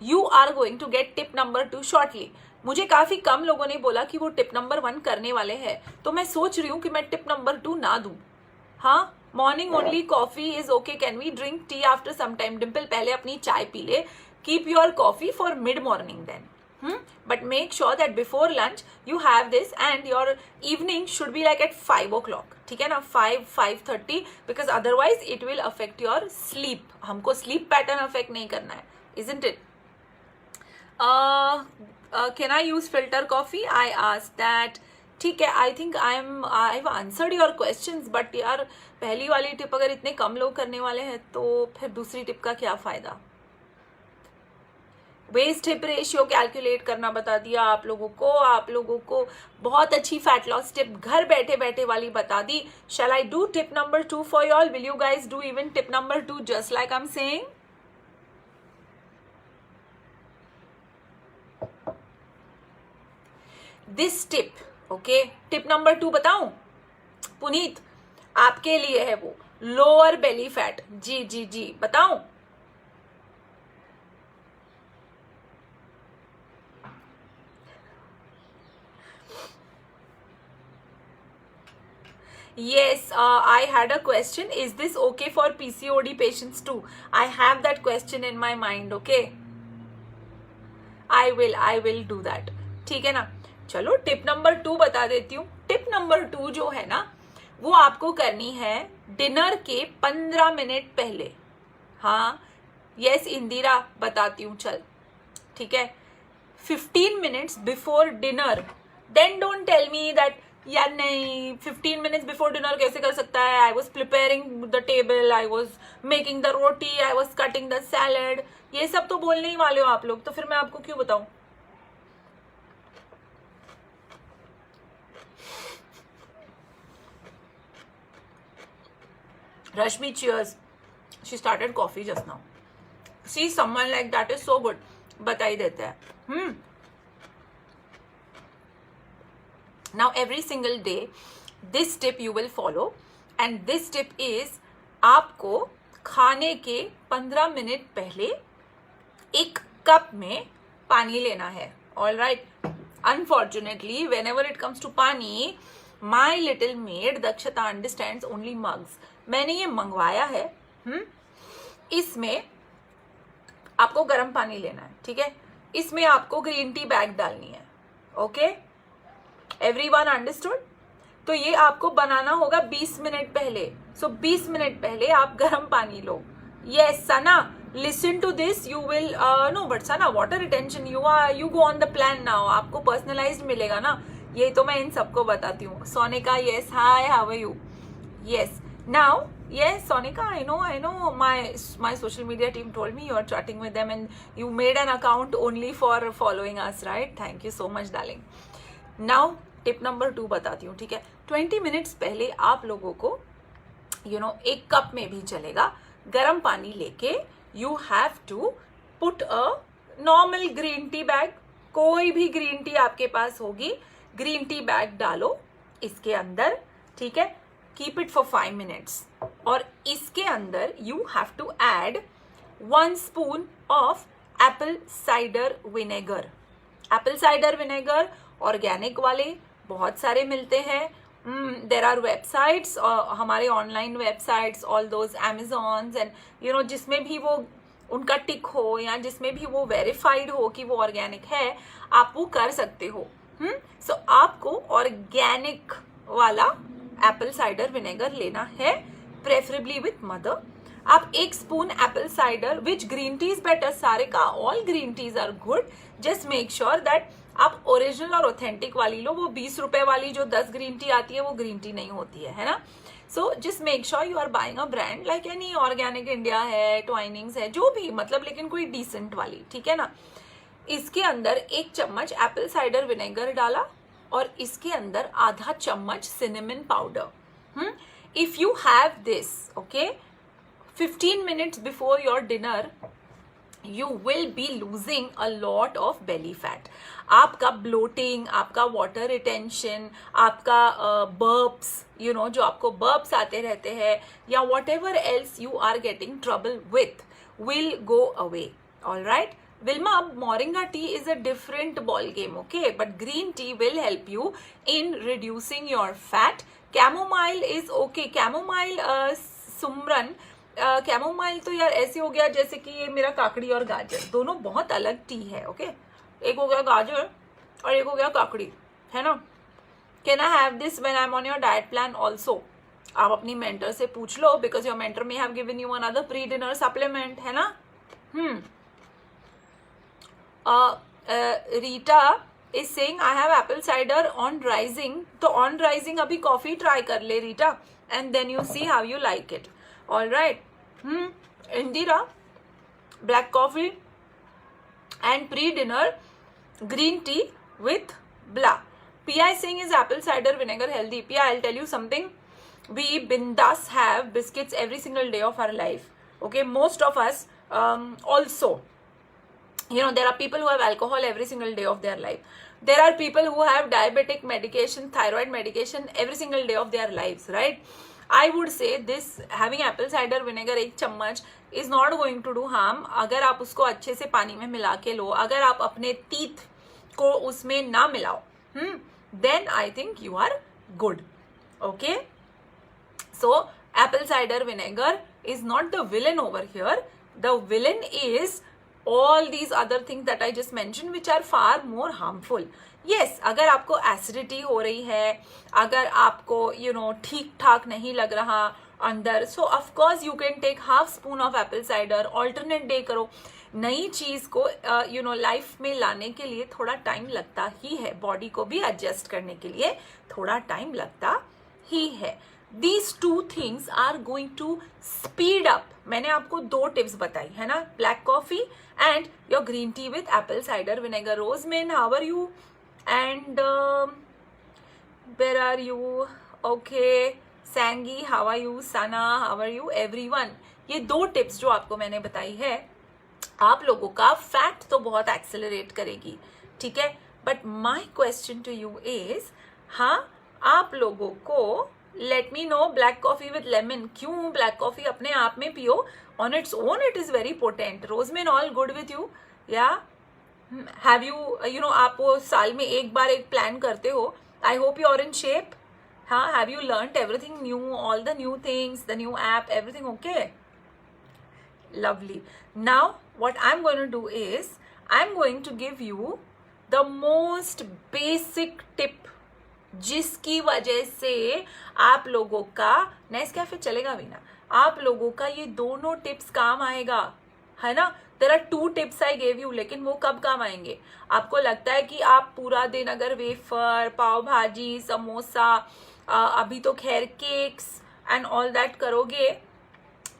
you are going to get tip number 2 शॉर्टली. मुझे काफी कम लोगों ने बोला कि वो टिप नंबर 1 करने वाले हैं, तो मैं सोच रही हूँ कि मैं टिप नंबर 2 ना दूं. हाँ, morning only coffee is okay, can we drink tea after some time? Dimple, पहले अपनी चाय पी ले. Keep your coffee for mid morning then. But make sure that before lunch you have this, and your evening should be like at 5 o'clock. ठीक है ना, 5:30, because otherwise it will affect your sleep. हमको sleep pattern affect नहीं करना है, isn't it? Can I use filter coffee? I asked that. ठीक है, I think I've answered your questions, but यार पहली वाली टिप अगर इतने कम लोग करने वाले हैं तो फिर दूसरी टिप का क्या फायदा. वेस्ट हिप रेशियो कैलकुलेट करना बता दिया आप लोगों को बहुत अच्छी फैट लॉस टिप घर बैठे बैठे वाली बता दी. Shall I do tip number 2 for you all? Will you guys do even tip number 2 just like I am saying? This tip, okay, tip number 2 बताऊं? पुनीत, आपके लिए है वो, लोअर बेली फैट. जी जी जी, बताऊं? Yes, I had a question. Is this okay for PCOD patients too? I have that question in my mind. Okay, I will do that. ठीक है ना. चलो टिप नंबर 2 बता देती हूँ. टिप नंबर 2 जो है ना, वो आपको करनी है डिनर के 15 मिनट पहले. हाँ, यस इंदिरा, बताती हूँ. चल ठीक है, 15 minutes before dinner. Then don't tell me that यार नहीं 15 मिनट्स बिफोर डिनर कैसे कर सकता है. I was preparing the table, I was making the roti, I was cutting the salad. ये सब तो बोलने ही वाले हो आप लोग, तो फिर मैं आपको क्यों बताऊं. Rashmi, cheers. She started coffee just now. See, someone like that is so good. बता ही देते हैं. Now every single day this tip you will follow, and this tip is आपको खाने के 15 मिनट पहले एक कप में पानी लेना है. All right. Unfortunately whenever it comes to पानी, my little maid दक्षता अंडरस्टैंड्स ओनली मग्स. मैंने ये मंगवाया है. इसमें आपको गर्म पानी लेना है. ठीक है. इसमें आपको ग्रीन टी बैग डालनी है. Okay, everyone understood. तो ये आपको बनाना होगा 20 मिनट पहले. सो 20 मिनट पहले आप गर्म पानी लो. Yes Sana, listen to this, you will no but Sana, water retention, you go on the plan now. आपको personalized मिलेगा ना. ये तो मैं इन सबको बताती हूँ. Sonika, yes, hi, how are you? Yes, now, yes, Sonika, I know my social media team told me you are chatting with them and you made an account only for following us, right? Thank you so much, darling. Now tip number 2 बताती हूँ. ठीक है. 20 minutes पहले आप लोगों को एक cup में भी चलेगा गर्म पानी लेके you have to put a normal green tea bag. कोई भी ग्रीन टी आपके पास होगी, ग्रीन टी बैग डालो इसके अंदर. ठीक है. Keep it for 5 minutes. और इसके अंदर you have to add 1 spoon of apple cider vinegar. Apple cider vinegar organic वाले बहुत सारे मिलते हैं. देर आर वेबसाइट्स, हमारे online websites, all those Amazons and जिसमें भी वो उनका टिक हो या जिसमें भी वो वेरीफाइड हो कि वो ऑर्गेनिक है, आप वो कर सकते हो. सो आपको ऑर्गेनिक वाला एप्पल साइडर विनेगर लेना है, प्रेफरेबली विथ मदर. आप 1 spoon apple cider, which green tea is better, सारे का all green teas are good. Just make sure that आप ओरिजिनल और ऑथेंटिक वाली लो. वो 20 रुपए वाली जो 10 ग्रीन टी आती है वो ग्रीन टी नहीं होती है ना. So just make sure you are buying a brand like any organic India है, ट्वाइनिंग्स है, जो भी, मतलब लेकिन कोई डिसेंट वाली. ठीक है ना. इसके अंदर 1 चम्मच एप्पल साइडर विनेगर डाला और इसके अंदर आधा चम्मच cinnamon powder. If you have this, okay, 15 minutes before your dinner, you will be losing a lot of belly fat. आपका bloating, आपका water retention, आपका burps, जो आपको burps आते रहते हैं या whatever else you are getting trouble with will go away. All right? Vilma, moringa tea is a different ball game, okay? But green tea will help you in reducing your fat. Chamomile is okay. Chamomile, Sumran, chamomile तो यार ऐसे हो गया जैसे कि ये मेरा काकड़ी और गाजर दोनों बहुत अलग टी है. ओके, एक हो गया गाजर और एक हो गया काकड़ी, है ना. Can I have this when I am on your diet plan also? आप अपनी मेंटर से पूछ लो, because your mentor may have given you another pre dinner supplement, है ना. Rita is saying I have apple cider on rising. तो on rising अभी coffee try कर ले Rita, and then you see how you like it. All right. Indira, black coffee and pre-dinner green tea with blah. Pia is saying is apple cider vinegar healthy? Pia, I'll tell you something. We bindas have biscuits every single day of our life. Okay, most of us also. There are people who have alcohol every single day of their life. There are people who have diabetic medication, thyroid medication every single day of their lives, right? I would say this having apple cider vinegar 1 चम्मच is not going to do harm. अगर आप उसको अच्छे से पानी में मिला के लो, अगर आप अपने teeth को उसमें ना मिलाओ, then I think you are good. Okay? So apple cider vinegar is not the villain over here. The villain is all these other things that I just mentioned, which are far more harmful. Yes, अगर आपको acidity हो रही है, अगर आपको ठीक ठाक नहीं लग रहा अंदर, so of course you can take half spoon of apple cider. Alternate day करो. नई चीज को लाइफ में लाने के लिए थोड़ा टाइम लगता ही है, बॉडी को भी एडजस्ट करने के लिए थोड़ा टाइम लगता ही है. These 2 things are going to speed up. मैंने आपको 2 टिप्स बताई है ना, black coffee and your green tea with apple cider vinegar. Rozmin, how are you? And where are you? Okay, Sangi, how are you? Sana, how are you? Everyone. ये 2 tips जो आपको मैंने बताई है, आप लोगों का फैट तो बहुत एक्सेलरेट करेगी. ठीक है, but my question to you is, हाँ, आप लोगों को let me know black coffee with lemon. क्यों ब्लैक कॉफी अपने आप में पियो, on its own it is very potent. Rozmin all good with you? या हैव यू नो आप वो साल में एक बार एक प्लान करते हो. I hope you are in shape. हाँ, have you learned everything new, all the new things, the new app, everything okay? Lovely. Now what I'm going to do is I'm going to give you the most basic tip जिसकी वजह से आप लोगों का Nescafe चलेगा भी ना, आप लोगों का ये दोनों टिप्स काम आएगा, है ना. There are 2 tips I gave you, लेकिन वो कब काम आएंगे? आपको लगता है कि आप पूरा दिन अगर वेफर, पाव भाजी, समोसा, अभी तो खैर केक्स एंड ऑल दैट करोगे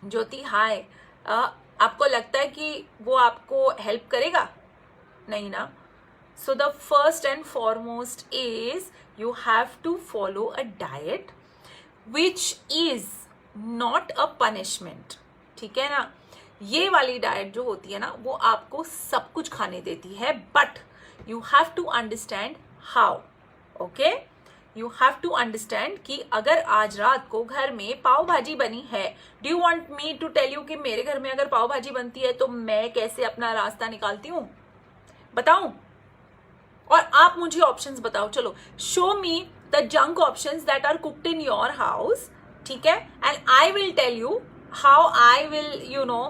ज्योति, हाय, आपको लगता है कि वो आपको हेल्प करेगा? नहीं ना. So the first and foremost is you have to follow a diet which is not a punishment. ठीक है ना. ये वाली डाइट जो होती है ना, वो आपको सब कुछ खाने देती है, but you have to understand how. Okay, you have to understand कि अगर आज रात को घर में पाव भाजी बनी है, do you want me to tell you कि मेरे घर में अगर पाव भाजी बनती है तो मैं कैसे अपना रास्ता निकालती हूं? बताऊं? और आप मुझे ऑप्शंस बताओ. चलो, show me the junk options that are cooked in your house. ठीक है, and I will tell you how I will you know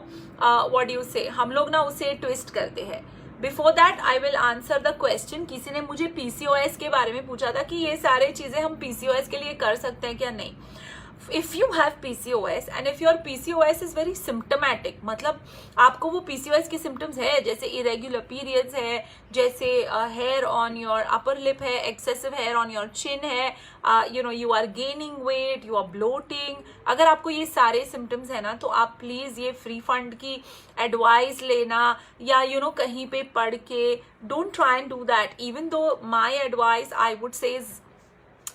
what you say. हम लोग ना उसे ट्विस्ट करते हैं. Before that I will answer the question. किसी ने मुझे पीसीओएस के बारे में पूछा था कि ये सारे चीजें हम पीसीओएस के लिए कर सकते हैं क्या? नहीं. If you have PCOS and if your PCOS is very symptomatic, मतलब आपको वो पीसीओएस के सिम्टम्स है, जैसे इरेग्युलर पीरियड्स है, जैसे hair on your upper lip है, excessive hair on your chin है, you know you are gaining weight, you are bloating, अगर आपको ये सारे सिम्टम्स है ना, तो आप प्लीज ये फ्री फंड की एडवाइस लेना या यू नो कहीं पे पढ़ के, don't try and do that. Even though my advice I would से is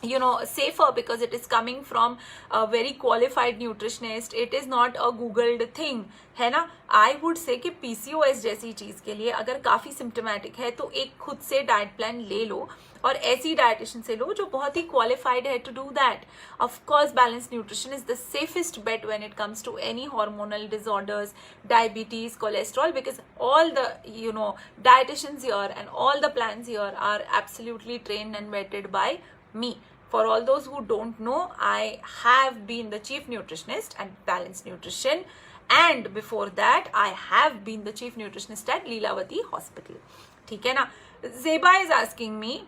you know safer because it is coming from a very qualified nutritionist. It is not a googled thing, है ना. I would say कि PCOS जैसी चीज के लिए अगर काफी सिम्टोमेटिक है तो एक खुद से डाइट प्लान ले लो और ऐसी डाइटिशियन से लो जो बहुत ही क्वालिफाइड है to do that. Of course balance nutrition is the safest bet when it comes to any hormonal disorders, diabetes, cholesterol, because all the you know dietitians here and all the plans here are absolutely trained and vetted by me. For all those who don't know, I have been the chief nutritionist at Balanced Nutrition, and before that I have been the chief nutritionist at Leelavati Hospital. ठीक है ना. Zeba is asking me,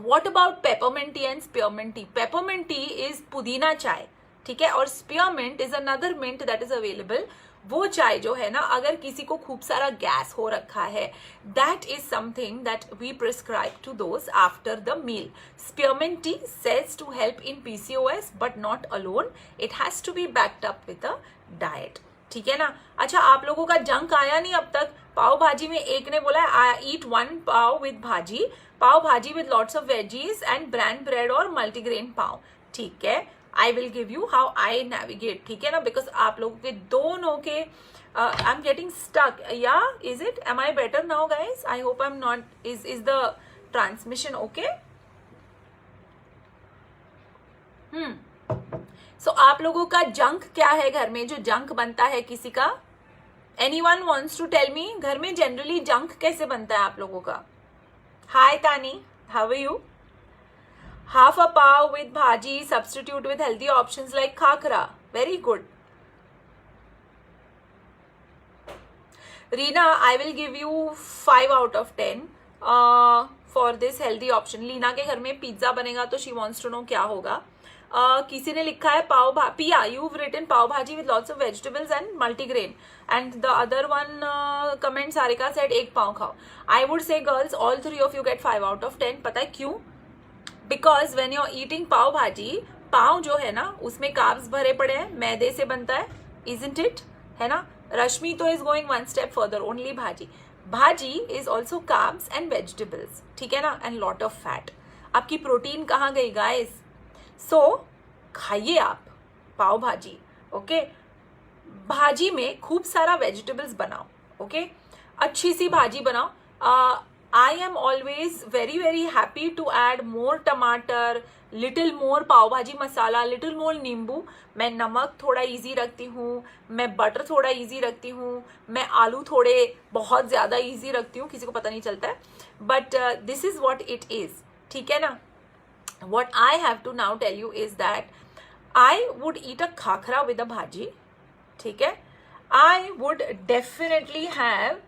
what about peppermint tea and spearmint tea? Peppermint tea is पुदीना चाय, ठीक है, और spearmint is another mint that is available. वो चाय जो है ना, अगर किसी को खूब सारा गैस हो रखा है, that is something that we prescribe to those after the meal. Spearmint tea says to help in PCOS but not alone. It has to be backed up with a diet. ठीक है ना. अच्छा, आप लोगों का जंक आया नहीं अब तक. पाव भाजी में एक ने बोला आई ईट 1 पाव विद भाजी, पाव भाजी with lots of veggies and brand bread और मल्टीग्रेन पाव. ठीक है, I will give you how I navigate. ठीक है ना, because आप लोगों के दोनों के I'm getting stuck. Yeah, is it? Am I better now, guys? I hope I'm not. Is the transmission okay? So आप लोगों का जंक क्या है घर में, जो जंक बनता है किसी का? Anyone wants to tell me? घर में जनरली जंक कैसे बनता है आप लोगों का? Hi Tani, how are you? Half a pav with bhaji, substitute with healthy options like khakra. Very good. Reena, I will give you 5 out of 10 for this healthy option. Leena के घर में pizza बनेगा तो she wants to know क्या होगा. किसी ने लिखा है पाव पिया, you've written पाव भाजी with lots of vegetables and multigrain. And the other one comment Sarika said एक पाव खाओ. I would say girls, all 3 of you get 5 out of 10. पता है क्यों? Because when you are eating pav bhaji, pav जो है ना उसमें कार्ब्स भरे पड़े हैं, मैदे से बनता है, इजंट इट, है ना. रश्मि तो is going 1 step further, only भाजी. भाजी is also carbs and vegetables, ठीक है ना, एंड लॉट ऑफ फैट. आपकी प्रोटीन कहाँ गई गाइस? सो खाइए आप पाव भाजी. ओके, भाजी में खूब सारा वेजिटेबल्स बनाओ. ओके, अच्छी सी भाजी बनाओ. I am always very very happy to add more टमाटर, लिटिल मोर पाव भाजी मसाला, लिटिल मोर नींबू. मैं नमक थोड़ा इजी रखती हूँ, मैं बटर थोड़ा इजी रखती हूँ, मैं आलू थोड़े बहुत ज़्यादा इजी रखती हूँ, किसी को पता नहीं चलता है, but this is what it is. ठीक है ना. What I have to now tell you is that I would eat a khakra with a bhaji. ठीक है. I would definitely have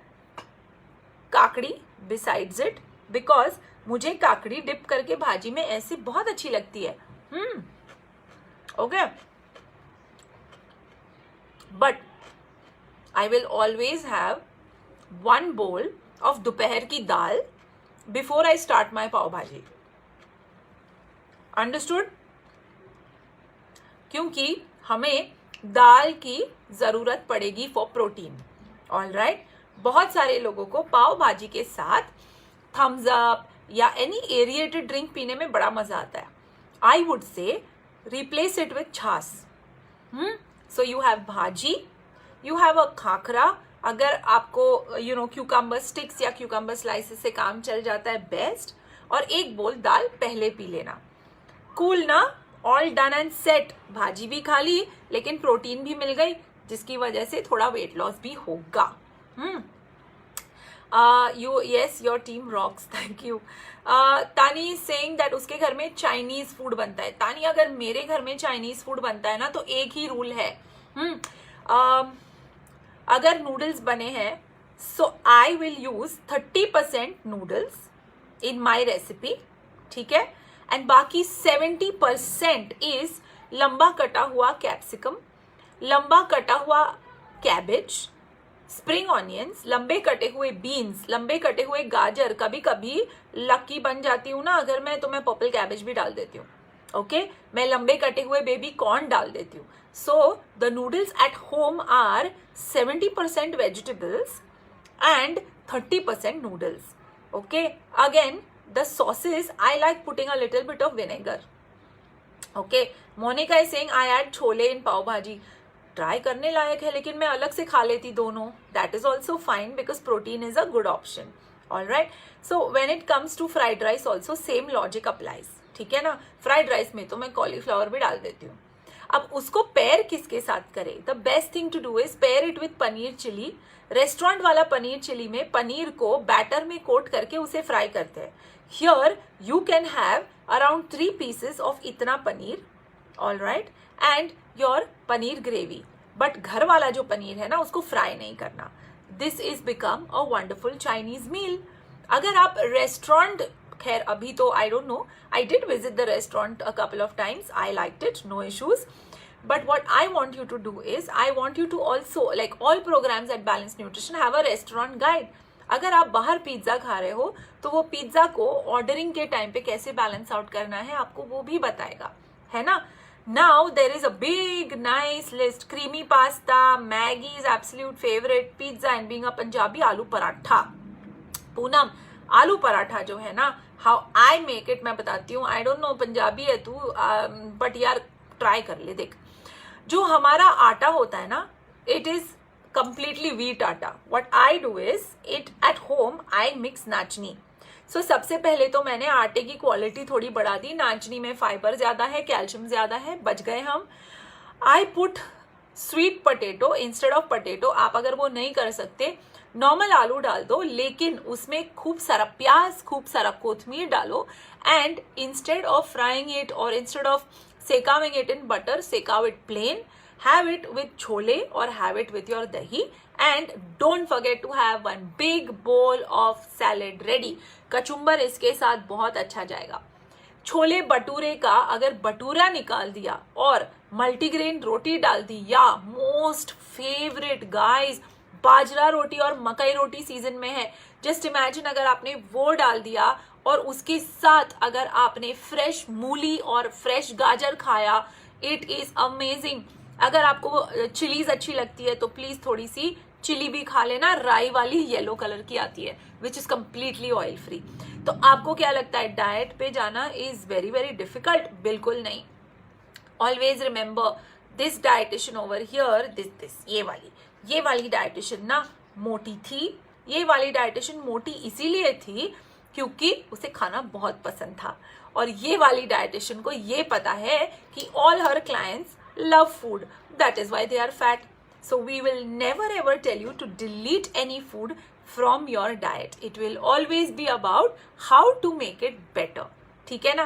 काकड़ी besides it because मुझे काकड़ी डिप करके भाजी में ऐसी बहुत अच्छी लगती है. Okay. But I will always have one bowl of दोपहर की दाल before I start my पाव भाजी. अंडरस्टूड. क्योंकि हमें दाल की जरूरत पड़ेगी फॉर प्रोटीन. All right. बहुत सारे लोगों को पाव भाजी के साथ थम्स अप या एनी एरिएटेड ड्रिंक पीने में बड़ा मजा आता है. आई वुड से रिप्लेस इट विथ छाछ. सो यू हैव भाजी, यू हैव अ खाखरा. अगर आपको क्यूकम्बर स्टिक्स या क्यूकम्बर स्लाइसेस से काम चल जाता है बेस्ट. और एक बोल दाल पहले पी लेना. कूल ना. All done and set. भाजी भी खा ली लेकिन प्रोटीन भी मिल गई जिसकी वजह से थोड़ा वेट लॉस भी होगा. Yes your team rocks. Thank you. तानी सेइंग दैट उसके घर में चाइनीज फूड बनता है. तानी अगर मेरे घर में चाइनीज फूड बनता है ना तो एक ही रूल है. अगर नूडल्स बने हैं so I will use 30% noodles in my recipe. ठीक है. एंड बाकी 70% इज लंबा कटा हुआ कैप्सिकम, लंबा कटा हुआ कैबेज, स्प्रिंग ऑनियंस, लंबे कटे हुए बीन्स, लंबे कटे हुए गाजर. कभी कभी लकी बन जाती हूँ ना अगर मैं, तो मैं पर्पल कैबेज भी डाल देती हूँ. ओके. मैं लंबे कटे हुए बेबी कॉर्न डाल देती हूँ. So the noodles at home are 70% vegetables and 30% noodles. Okay. Again, the sauces, I like putting a little bit of vinegar. Okay. Monica is saying I add chole in pav bhaji. Try करने लायक है लेकिन मैं अलग से खा लेती दोनों. That is also fine because protein is a good option. All right. So when it comes to fried rice also same logic applies. ठीक है ना. फ्राइड राइस में तो मैं कॉलीफ्लावर भी डाल देती हूँ. अब उसको पेयर किसके साथ करें? The best thing to do is pair it with paneer chilli. Restaurant वाला पनीर चिली में पनीर को बैटर में कोट करके उसे फ्राई करते हैं. Here you can have around 3 pieces of इतना paneer. All right. And your paneer gravy. But घर वाला जो पनीर है ना उसको फ्राई नहीं करना. This is become a wonderful Chinese meal. अगर आप रेस्टोरेंट, खैर अभी तो I don't know, I did visit the restaurant a couple of times. I liked it, no issues. But what I want you to do is, I want you to also, like all programs at Balanced Nutrition have a restaurant guide. अगर आप बाहर pizza खा रहे हो तो वो pizza को ordering के टाइम पे कैसे बैलेंस आउट करना है आपको वो भी बताएगा. है ना. Now there is a big nice list. Creamy pasta, Maggie's absolute favorite, pizza and being a Punjabi, आलू पराठा. पूनम, आलू पराठा जो है ना, how I make it मैं बताती हूँ. I don't know पंजाबी है तू, but यार ट्राई कर ले. देख, जो हमारा आटा होता है ना, इट इज कंप्लीटली व्हीट आटा. What I do is, it at home I mix नाचनी. सो सबसे पहले तो मैंने आटे की क्वालिटी थोड़ी बढ़ा दी. नाचनी में फाइबर ज्यादा है, कैल्शियम ज्यादा है, बच गए हम. I put sweet potato instead of potato. आप अगर वो नहीं कर सकते नॉर्मल आलू डाल दो, लेकिन उसमें खूब सारा प्याज, खूब सारा कोथमीर डालो. And instead of frying it और इंस्टेड ऑफ सेकाविंग इट इन बटर, सेकाव it plain. Have it with chole or have it with your dahi. And don't forget to have one big bowl of salad ready. Kachumber इसके साथ बहुत अच्छा जाएगा. छोले भटूरे का अगर भटूरा निकाल दिया और मल्टीग्रेन रोटी डाल दी, या मोस्ट फेवरेट गाइस, बाजरा रोटी और मकई रोटी सीजन में है. जस्ट इमेजिन अगर आपने वो डाल दिया और उसके साथ अगर आपने फ्रेश मूली और फ्रेश गाजर खाया, इट इज अमेजिंग. अगर आपको चिलीज अच्छी लगती है तो प्लीज थोड़ी सी चिली भी खा लेना. राई वाली येलो कलर की आती है which is completely oil free. तो आपको क्या लगता है डाइट पे जाना इज वेरी वेरी डिफिकल्ट? बिल्कुल नहीं. Always remember this dietitian over here, this ये वाली डाइटिशियन ना मोटी थी, ये वाली डाइटिशियन मोटी इसीलिए थी क्योंकि उसे खाना बहुत पसंद था, और ये वाली डाइटिशियन को ये पता है कि all her clients love food, that is why they are fat. So we will never ever tell you to delete any food from your diet. It will always be about how to make it better. ठीक है ना?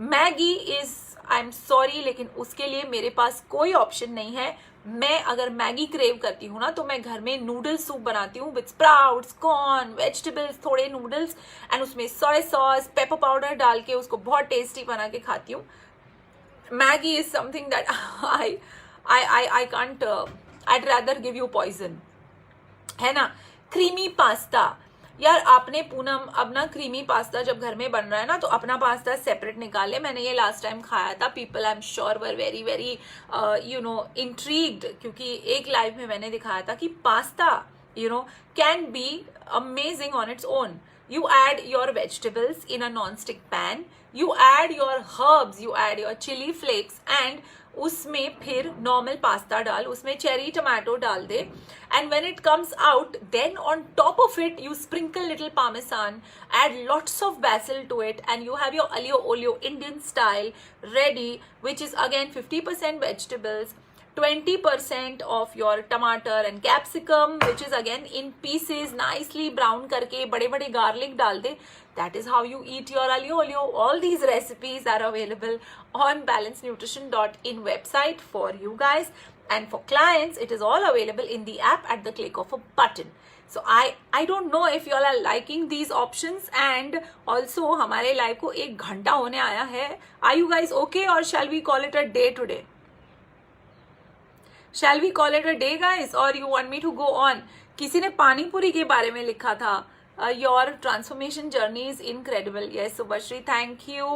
Maggi is, I am sorry, लेकिन उसके लिए मेरे पास कोई option नहीं है. मैं अगर मैगी क्रेव करती हूँ ना तो मैं घर में नूडल सूप बनाती हूँ विथ स्प्राउट्स, कॉर्न, वेजिटेबल्स, थोड़े नूडल्स एंड उसमें सोया सॉस, पेपर पाउडर डाल के उसको बहुत टेस्टी बना के खाती हूँ. Maggie is something that I can't, I'd rather give you poison, है ना. क्रीमी पास्ता, यार आपने पूनम अब ना क्रीमी पास्ता जब घर में बन रहा है ना तो अपना पास्ता सेपरेट निकाले. मैंने ये लास्ट टाइम खाया था. People I am sure were very very you know intrigued, क्योंकि एक लाइव में मैंने दिखाया था कि pasta you know can be amazing on its own. You add your vegetables in a non-stick pan, you add your herbs, you add your chili flakes and उसमें फिर normal pasta डाल, उसमें चेरी टमाटो डाल दे, and when it comes out then on top of it you sprinkle little parmesan, add lots of basil to it and you have your aglio olio Indian style ready, which is again 50% vegetables, 20% of your tomato and capsicum, which is again in pieces, nicely brown करके बड़े बड़े garlic डाल दे. That is how you eat your aglio olio. All these recipes are available on balancenutrition.in website for you guys, and for clients it is all available in the app at the click of a button. So I don't know if you all are liking these options, and also हमारे live को 1 घंटा होने आया है. Are you guys okay or shall we call it a day today? Shall we call it a day guys or you want me to go on? किसी ने पानी पूरी के बारे में लिखा था. Your transformation journey is incredible. Yes, Subhashri, thank you.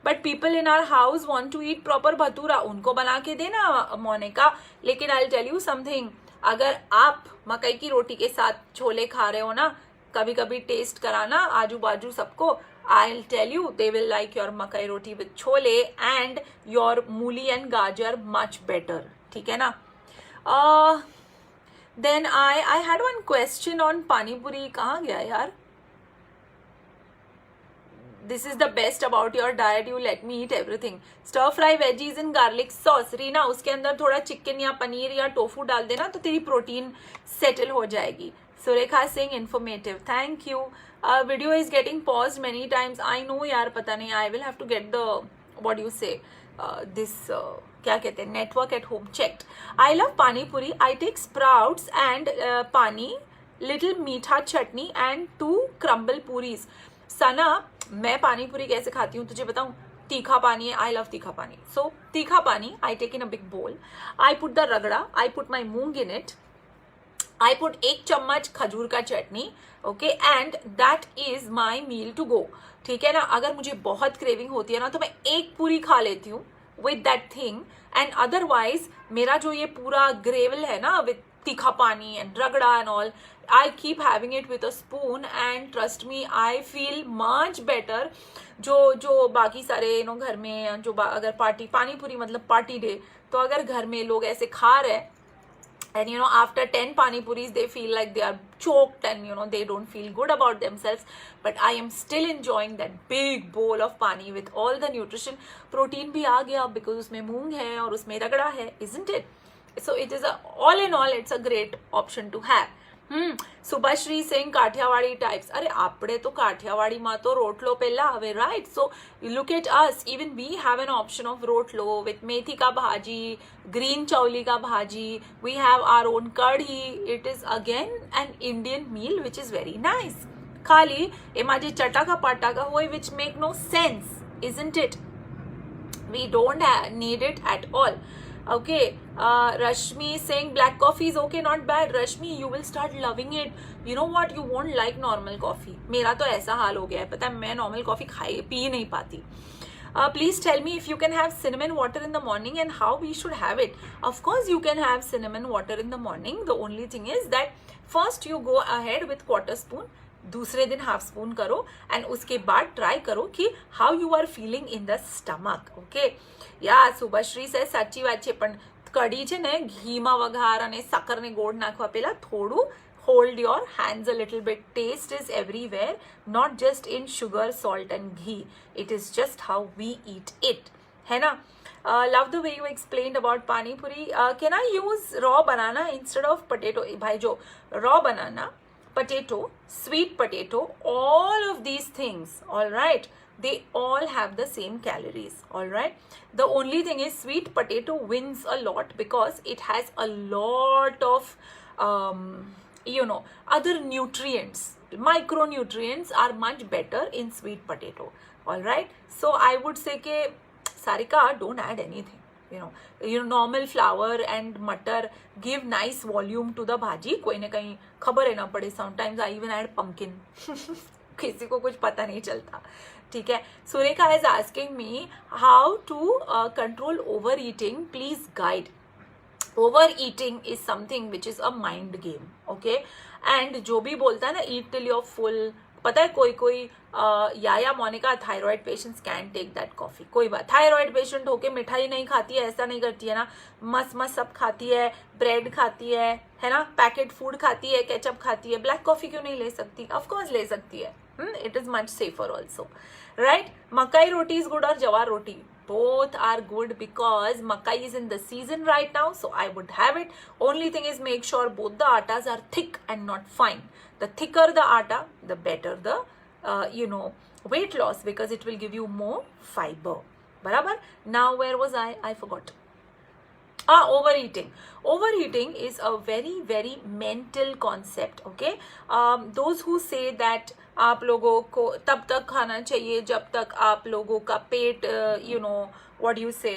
But people in our house want to eat proper bhatura. उनको बना के देना मोनिका. लेकिन I'll tell you something. अगर आप मकई की रोटी के साथ छोले खा रहे हो ना, कभी कभी टेस्ट कराना आजू बाजू सबको. I'll tell you they will like your मकई रोटी with छोले and your मूली and गाजर much better. ठीक है ना. Then I had one question on pani puri. कहाँ गया यार? This is the best about your diet. You let me eat everything. Stir fry veggies in garlic sauce. Reena उसके अंदर थोड़ा चिकन या पनीर या टोफू डाल देना तो तेरी प्रोटीन सेटल हो जाएगी. Surekha Singh informative. Thank you. Video is getting paused many times. I know यार, पता नहीं. I will have to get the what do you say this क्या कहते हैं network at home checked. I love पानी पूरी. आई टेक स्प्राउट्स एंड पानी, little मीठा चटनी एंड 2 क्रम्बल पूरीज. सना, मैं पानी पूरी कैसे खाती हूँ तुझे बताऊँ? तीखा पानी है. आई लव तीखा पानी. सो तीखा पानी I take in a big बोल. आई put the ragda, I put my moong in it, I put 1 चम्मच खजूर का चटनी. Okay, and that is my meal to go. ठीक है ना. अगर मुझे बहुत क्रेविंग होती है ना तो मैं 1 पूरी खा लेती हूँ with that thing, and otherwise मेरा जो ये पूरा ग्रेवल है ना with तीखा पानी and रगड़ा and all, I keep having it with a spoon and trust me I feel much better. जो बाकी सारे घर में जो अगर पार्टी पानी पूरी मतलब पार्टी डे, तो अगर घर में लोग ऐसे खा रहे and after 10 pani puris they feel like they are choked and they don't feel good about themselves, but I am still enjoying that big bowl of pani with all the nutrition. Protein bhi aa gaya because usme moong hai aur usme ragda hai, isn't it? So it is all in all it's a great option to have. Subhashri saying Kathiawadi types. अरे आपड़े तो काठियावाड़ी माँ तो रोटलो पेला हवे, right? So look at us. Even we have an option of rotlo with मेथी का भाजी, green चौली का भाजी. We have our own kadhi. It is again an Indian meal which is very nice. खाली ए माझे चटाका पाटाका होय which make no sense, isn't it? We don't need it at all. Okay, Rashmi saying black coffee is okay, not bad. Rashmi, you will start loving it. You know what? You won't like normal coffee. मेरा तो ऐसा हाल हो गया है, पता है मैं normal coffee P नहीं पाती. Please tell me if you can have cinnamon water in the morning and how we should have it. Of course you can have cinnamon water in the morning. The only thing is that first you go ahead with quarter spoon, दूसरे दिन half spoon करो and उसके बाद try करो कि how you are feeling in the stomach. Okay યા શુભશ્રી છે સાચી વાત છે, પણ કઢી છે ને ઘીમાં વઘાર અને સાકરને ગોળ નાખવા પહેલા થોડું hold your hands a little bit. Taste is everywhere, not just in sugar, salt and ghee. It is just how we eat it. है ना? Love the way you explained about pani puri. Can I use raw banana instead of potato? भाई जो raw banana, potato, sweet potato, all of these things, all right, they all have the same calories, all right. The only thing is sweet potato wins a lot because it has a lot of other nutrients. Micronutrients are much better in sweet potato, all right. So I would say ke Sarika, don't add anything. Normal flour and matar give nice volume to the bhaji. कोई ना कहीं खबर है ना पड़े. Sometimes I even add pumpkin. किसी को कुछ पता नहीं चलता. ठीक है. Sureka is asking me how to control overeating. Please guide. Overeating is something which is a mind game. Okay. And जो भी बोलता है ना, eat till you're full. पता है कोई या Monica thyroid patients can take that coffee. कोई बात, थायराइड पेशेंट होके मिठाई नहीं खाती है, ऐसा नहीं करती है ना. मस्त सब खाती है, ब्रेड खाती है ना, पैकेट फूड खाती है, केचप खाती है. ब्लैक कॉफी क्यों नहीं ले सकती? ऑफ कोर्स ले सकती है. It is much safer also, right. मकाई रोटी इज गुड और जवार रोटी, both are good because makai is in the season right now, so I would have it. Only thing is make sure both the atas are thick and not fine. The thicker the atta, the better the weight loss, because it will give you more fiber. Barabar? Now where was I? I forgot. Overeating is a very very mental concept. Okay, those who say that आप लोगों को तब तक खाना चाहिए जब तक आप लोगों का पेट what do you say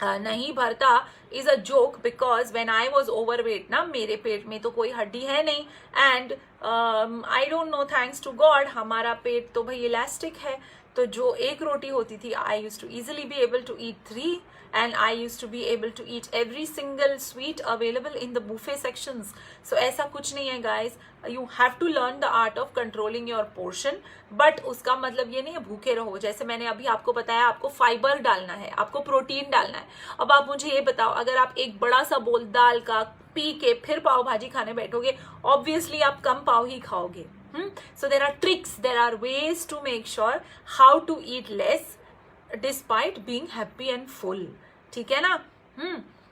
नहीं भरता is a joke, because when I was overweight ना, मेरे पेट में तो कोई हड्डी है नहीं, and I don't know, thanks to God हमारा पेट तो भाई इलास्टिक है. तो जो एक रोटी होती थी, I used to easily be able to eat 3, and I used to be able to eat every single sweet available in the buffet sections. So ऐसा कुछ नहीं है guys. You have to learn the art of controlling your portion, but उसका मतलब ये नहीं है भूखे रहो. जैसे मैंने अभी आपको बताया, आपको फाइबर डालना है, आपको प्रोटीन डालना है. अब आप मुझे ये बताओ, अगर आप एक बड़ा सा बोल दाल का पी के फिर पाव भाजी खाने बैठोगे, ऑब्वियसली आप कम पाव ही खाओगे. So there are tricks, there are ways to make sure how to eat less despite being happy and full. ठीक है ना?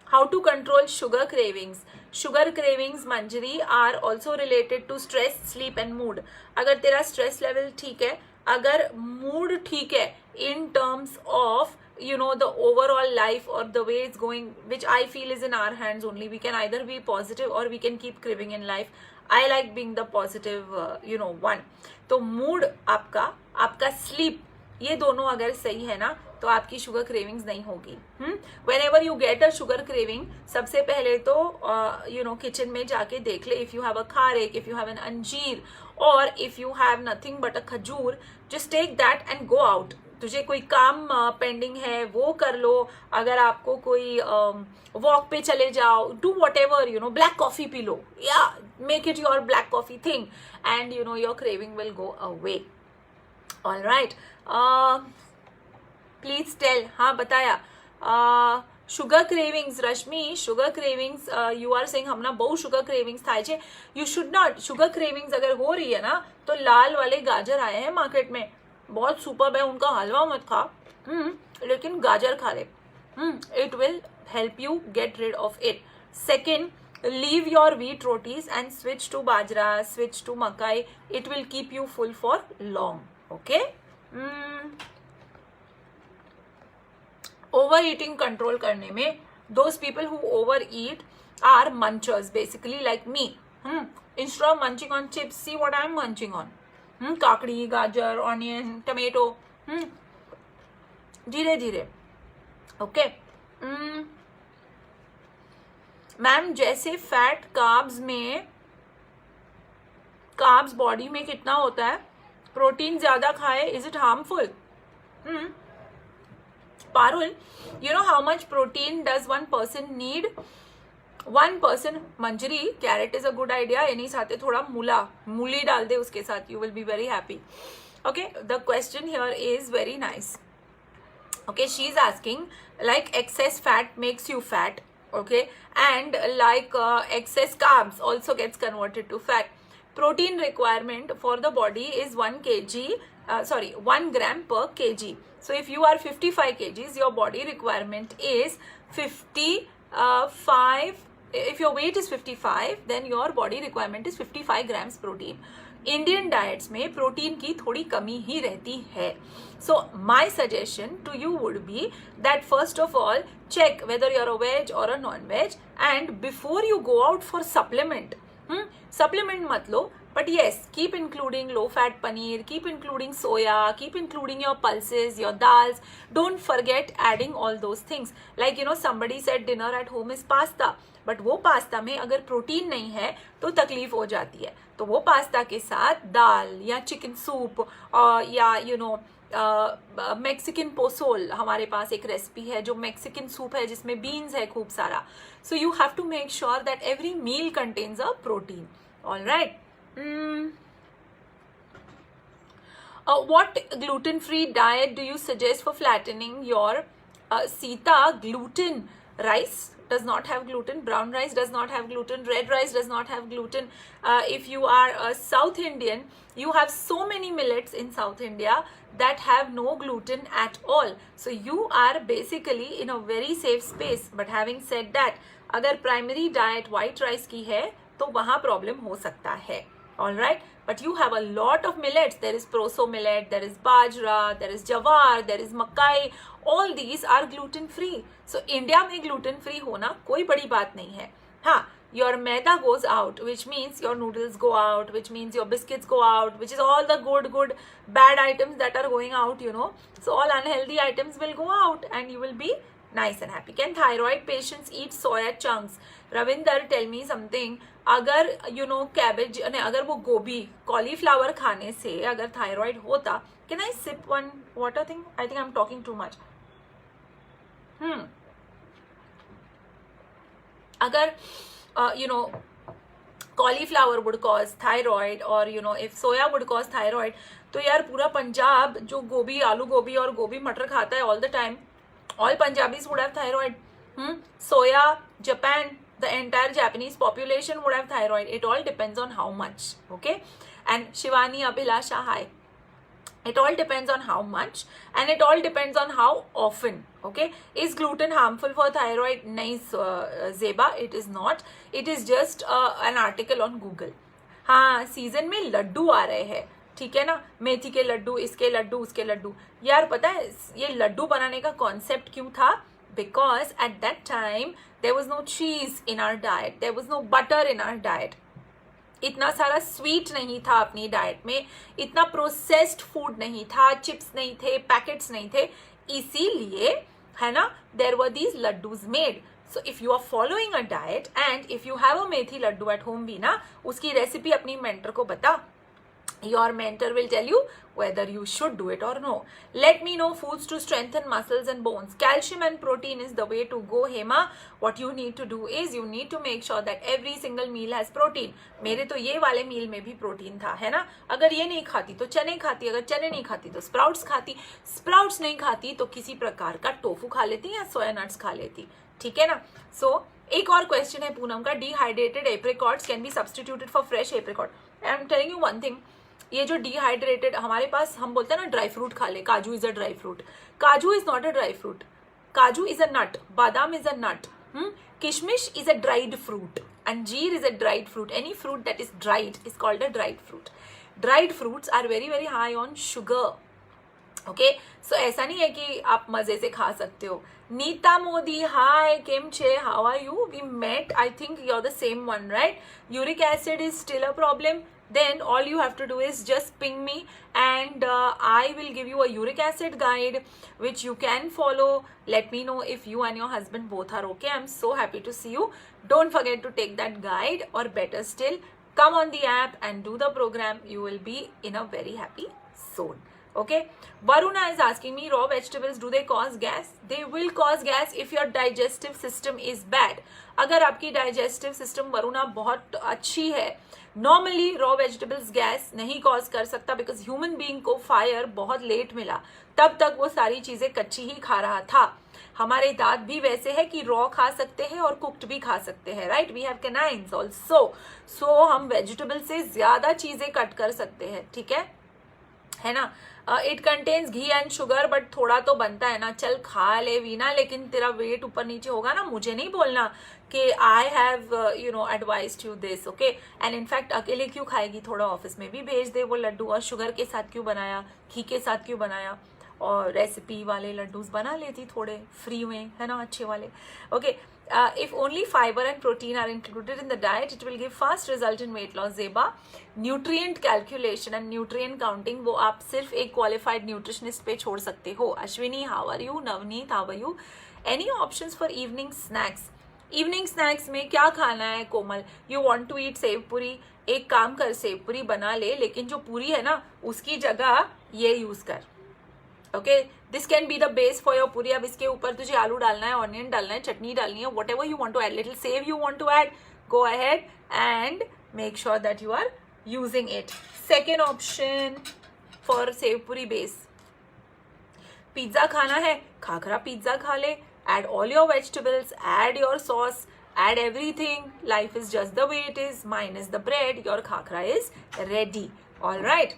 How to control sugar cravings. Sugar cravings, Manjari, are also related to stress, sleep and mood. अगर तेरा stress level ठीक है, अगर mood ठीक है, in terms of the overall life or the way it's going, which I feel is in our hands only. We can either be positive or we can keep craving in life. I like being the positive one. तो mood आपका sleep, ये दोनों अगर सही है ना, तो आपकी शुगर क्रेविंग्स नहीं होगी. Whenever you get a sugar craving, सबसे पहले तो किचन में जाके देख ले. If you have a खारेक, if you have an अंजीर, or if you have nothing but a खजूर, just take that and go out. तुझे कोई काम पेंडिंग है वो कर लो. अगर आपको कोई वॉक पे चले जाओ, do whatever, black coffee पी लो, या make it your black coffee thing, and your craving will go away. All right, please tell. हाँ बताया. Sugar cravings, Rashmi, sugar cravings, you are saying हमना बहु शुगर क्रेविंग्स થાય છે. You should not. Sugar cravings अगर हो रही है ना, तो लाल वाले गाजर आए हैं मार्केट में, बहुत सुपर है. उनका हलवा मत खा, लेकिन गाजर खा ले. It will help you get rid of it. Second, leave your wheat rotis and switch to bajra, switch to makai. It will keep you full for long. Okay. Overeating control करने में, those people who overeat are munchers, basically like me. Instead of munching on chips, see what I am munching on. काकड़ी, गाजर, onion, tomato, धीरे धीरे. Okay ma'am, जैसे fat carbs body में कितना होता है, प्रोटीन ज्यादा खाए, is it harmful? Parul, you know how much protein does one person need? One person, Manjari, carrot is a good idea. इन्हीं साथे थोड़ा मूली डाल दे उसके साथ, you will be very happy. Okay, the question here is very nice. Okay, she is asking, like excess fat makes you fat. okay, and like excess carbs also gets converted to fat. Protein requirement for the body is 1 gram per kg. So if you are 55 kgs, your body requirement is 55. If your weight is 55, then your body requirement is 55 grams protein. Indian diets में protein की थोड़ी कमी ही रहती है. So my suggestion to you would be that first of all check whether you're a veg or a non-veg, and before you go out for supplement, supplement mat lo, but yes, keep including low-fat paneer, keep including soya, keep including your pulses, your dals. Don't forget adding all those things. Like, you know, somebody said dinner at home is pasta, but वो pasta में अगर protein नहीं है तो तकलीफ हो जाती है. तो वो पास्ता के साथ दाल या चिकन सूप या यू नो मेक्सिकन पोसोल, हमारे पास एक रेसिपी है जो मेक्सिकन सूप है जिसमें बीन्स है खूब सारा. So you have to make sure that every meal contains a protein. All right. What gluten-free diet do you suggest for flattening your Sita? Gluten. Rice does not have gluten, brown rice does not have gluten, red rice does not have gluten. If you are a South Indian, you have so many millets in South India that have no gluten at all. So you are basically in a very safe space. But having said that, अगर primary diet white rice की है तो वहाँ problem हो सकता है. All right, but you have a lot of millets. There is proso millet, there is bajra, there is jawar, there is makai. All these are gluten free. So India में gluten free होना कोई बड़ी बात नहीं है. हाँ, your maida goes out, which means your noodles go out, which means your biscuits go out, which is all the good bad items that are going out, you know. So all unhealthy items will go out and you will be nice and happy. Can thyroid patients eat soya chunks? Ravinder, tell me something. अगर you know cabbage, अगर वो गोभी cauliflower खाने से अगर thyroid होता, can I sip one water thing? I think I am talking too much. अगर you know cauliflower would cause thyroid और you know if soya would cause thyroid, तो यार पूरा पंजाब जो गोभी, आलू गोभी और गोभी मटर खाता है all the time, all Punjabis would have thyroid. Soya, Japan, the entire Japanese population would have thyroid. It all depends on how much. Okay. And Shivani, Abhilasha, hi. It all depends on how much and it all depends on how often. Okay. Is gluten harmful for thyroid? Nahi, Zeba, it is not. It is just an article on Google. हाँ, season में लड्डू आ रहे हैं, ठीक है ना, मेथी के लड्डू, इसके लड्डू, उसके लड्डू. यार पता है ये लड्डू बनाने का कॉन्सेप्ट क्यों था? Because at that time there was no cheese in our diet, there was no butter in our diet, इतना सारा स्वीट नहीं था अपनी डाइट में, इतना प्रोसेस्ड फूड नहीं था, चिप्स नहीं थे, पैकेट्स नहीं थे, इसीलिए है ना there were these laddoos made. So if you are following a diet and if you have a methi laddu at home भी ना, उसकी रेसिपी अपनी मेंटर को बता. Your mentor will tell you whether you should do it or no. Let me know foods to strengthen muscles and bones. Calcium and protein is the way to go, Hema. What you need to do is you need to make sure that every single meal has protein. मेरे तो ये वाले मील में भी protein था, है ना. अगर ये नहीं खाती तो चने खाती, अगर चने नहीं खाती तो स्प्राउट्स खाती, स्प्राउट्स नहीं खाती तो किसी प्रकार का टोफू खा लेती या सोया नट्स खा लेती, ठीक है ना. सो एक और क्वेश्चन है पूनम का, dehydrated apricots can be substituted for fresh apricot. I am telling you one thing, ये जो डिहाइड्रेटेड हमारे पास, हम बोलते हैं ना ड्राई फ्रूट खा ले, kaju is a dry fruit. Kaju is not a dry fruit, kaju is a nut, badam is a nut, kishmish is a dried fruit, anjeer is a dried fruit. Any fruit that is dried is called a dried fruit. Dried fruits are very very high on sugar. Okay, so ऐसा नहीं है कि आप मजे से खा सकते हो. नीता मोदी, हाय, केम छे, how are you? We met, I think you are the same one, right? Uric acid is still a problem, then all you have to do is just ping me and I will give you a uric acid guide which you can follow. Let me know if you and your husband both are okay. I'm so happy to see you. Don't forget to take that guide, or better still, come on the app and do the program. You will be in a very happy zone. Okay, Varuna is asking me, raw vegetables, do they cause gas? They will cause gas if your digestive system is bad. अगर आपकी digestive system Varuna बहुत अच्छी है, normally raw vegetables gas नहीं cause कर सकता, because human being को fire बहुत लेट मिला, तब तक वो सारी चीजें कच्ची ही खा रहा था. हमारे दांत भी वैसे है कि रॉ खा सकते हैं और कुक्ड भी खा सकते हैं, right? We have canines also, सो हम वेजिटेबल से ज्यादा चीजें कट कर सकते हैं, ठीक है ना? It contains ghee and sugar, but थोड़ा तो बनता है ना. चल खा ले वीना, लेकिन तेरा वेट ऊपर नीचे होगा ना, मुझे नहीं बोलना कि I have advised you this. Okay, and in fact अकेले क्यों खाएगी, थोड़ा ऑफिस में भी भेज दे वो लड्डू. और शुगर के साथ क्यों बनाया, घी के साथ क्यों बनाया, और रेसिपी वाले लड्डूज बना लेती थोड़े फ्री में, है ना, अच्छे वाले. Okay, if only fiber and protein are included in the diet, it will give fast result in weight loss. Zeba, nutrient calculation and nutrient counting वो आप सिर्फ एक qualified nutritionist पे छोड़ सकते हो. Ashwini, how are you? Navneet, how are you? Any options for evening snacks? Evening snacks में क्या खाना है कोमल? You want to eat save पूरी? एक काम कर, सेव पूरी बना ले, लेकिन जो पूरी है ना उसकी जगह ये यूज कर. Okay, this can be the base for your पूरी. अब इसके ऊपर तुझे आलू डालना है, ऑनियन डालना है, चटनी डालनी है, whatever you want to add, little sev you want to add, go ahead and make sure that you are using it. Second option for sev puri base, pizza खाना है, खाखरा पिज्जा खा ले, add all your vegetables, add your sauce, add everything. Life is just the way it is, minus the bread, your khakra is ready. All right.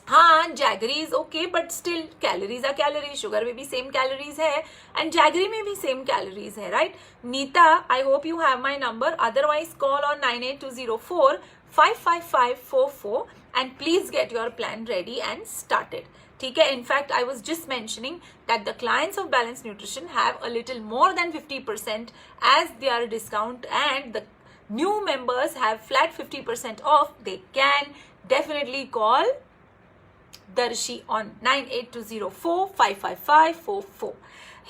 हाँ, jaggery is okay, but still calories are calories. Sugar में भी same calories है and jaggery में भी same calories है, right? Nita, I hope you have my number, otherwise call on 9820455544 and please get your plan ready and started. ठीक है, in fact I was just mentioning that the clients of balance nutrition have a little more than 50% as their discount, and the new members have flat 50% off. They can definitely call Darshi on 9820455544.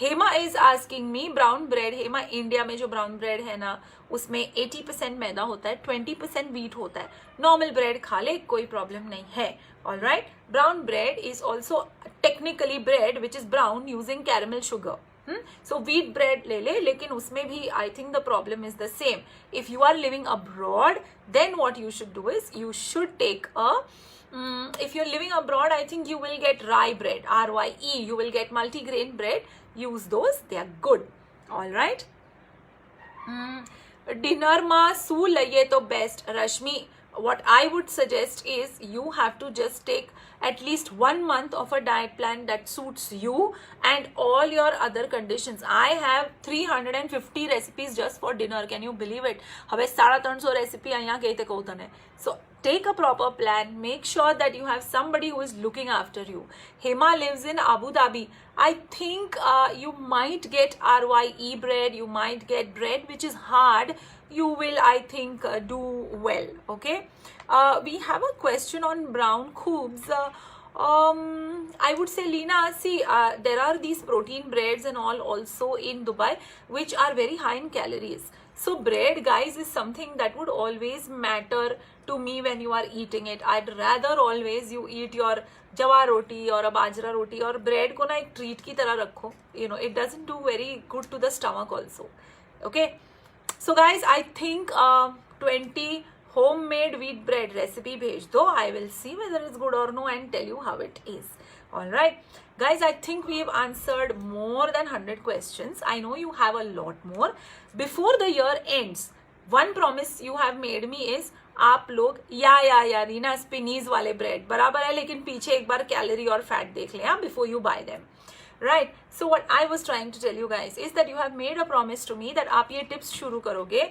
Hema is asking me, brown bread. Hema, India में जो brown bread है ना उसमें 80% मैदा होता है, 20% wheat होता है. Normal bread खा ले, कोई प्रॉब्लम नहीं है. All right, brown bread is also technically bread which is brown using caramel sugar. So wheat bread ले ले, लेकिन उसमें भी I think the problem is the same. If you are living abroad, then what you should do is you should take a if you're living abroad, I think you will get rye bread, RYE. You will get multigrain bread. Use those; they are good. All right. Dinner ma su लइए तो best. Rashmi, what I would suggest is you have to just take at least 1 month of a diet plan that suits you and all your other conditions. I have 350 recipes just for dinner. Can you believe it? હવે 350 recipe અહીંયા કઈ રીતે કહું તને. So take a proper plan. Make sure that you have somebody who is looking after you. Hema lives in Abu Dhabi. I think you might get RYE bread. You might get bread which is hard. You will, I think, do well. Okay. We have a question on brown cubes. I would say, Lina, see, there are these protein breads and all also in Dubai which are very high in calories. So bread, guys, is something that would always matter to me when you are eating it. I'd rather always you eat your jawar roti or a bajra roti, और bread को ना एक treat की तरह रखो. You know, it doesn't do very good to the stomach also. Okay. So guys, I think 20 homemade wheat bread recipe भेज दो. I will see whether it's good or no and tell you how it is. All right. Guys, I think we have answered more than 100 questions. I know you have a lot more. Before the year ends, one promise you have made me is आप लोग या रीना स्पिनीज वाले bread बराबर है, लेकिन पीछे एक बार calorie और फैट देख लें before you bye them. Right. So what I was trying to tell you guys is that you have made a promise to me that आप ये tips शुरू करोगे,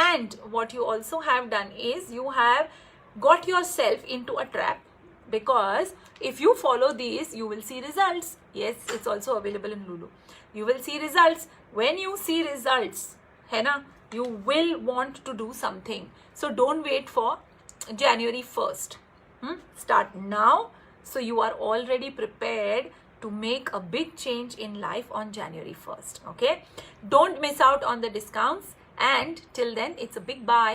and what you also have done is you have got yourself into a trap, because if you follow these you will see results. Yes, it's also available in Lulu. You will see results. When you see results, है ना, you will want to do something. So don't wait for January 1st. Start now, so you are already prepared to make a big change in life on January 1st. Okay, don't miss out on the discounts, and till then it's a big bye.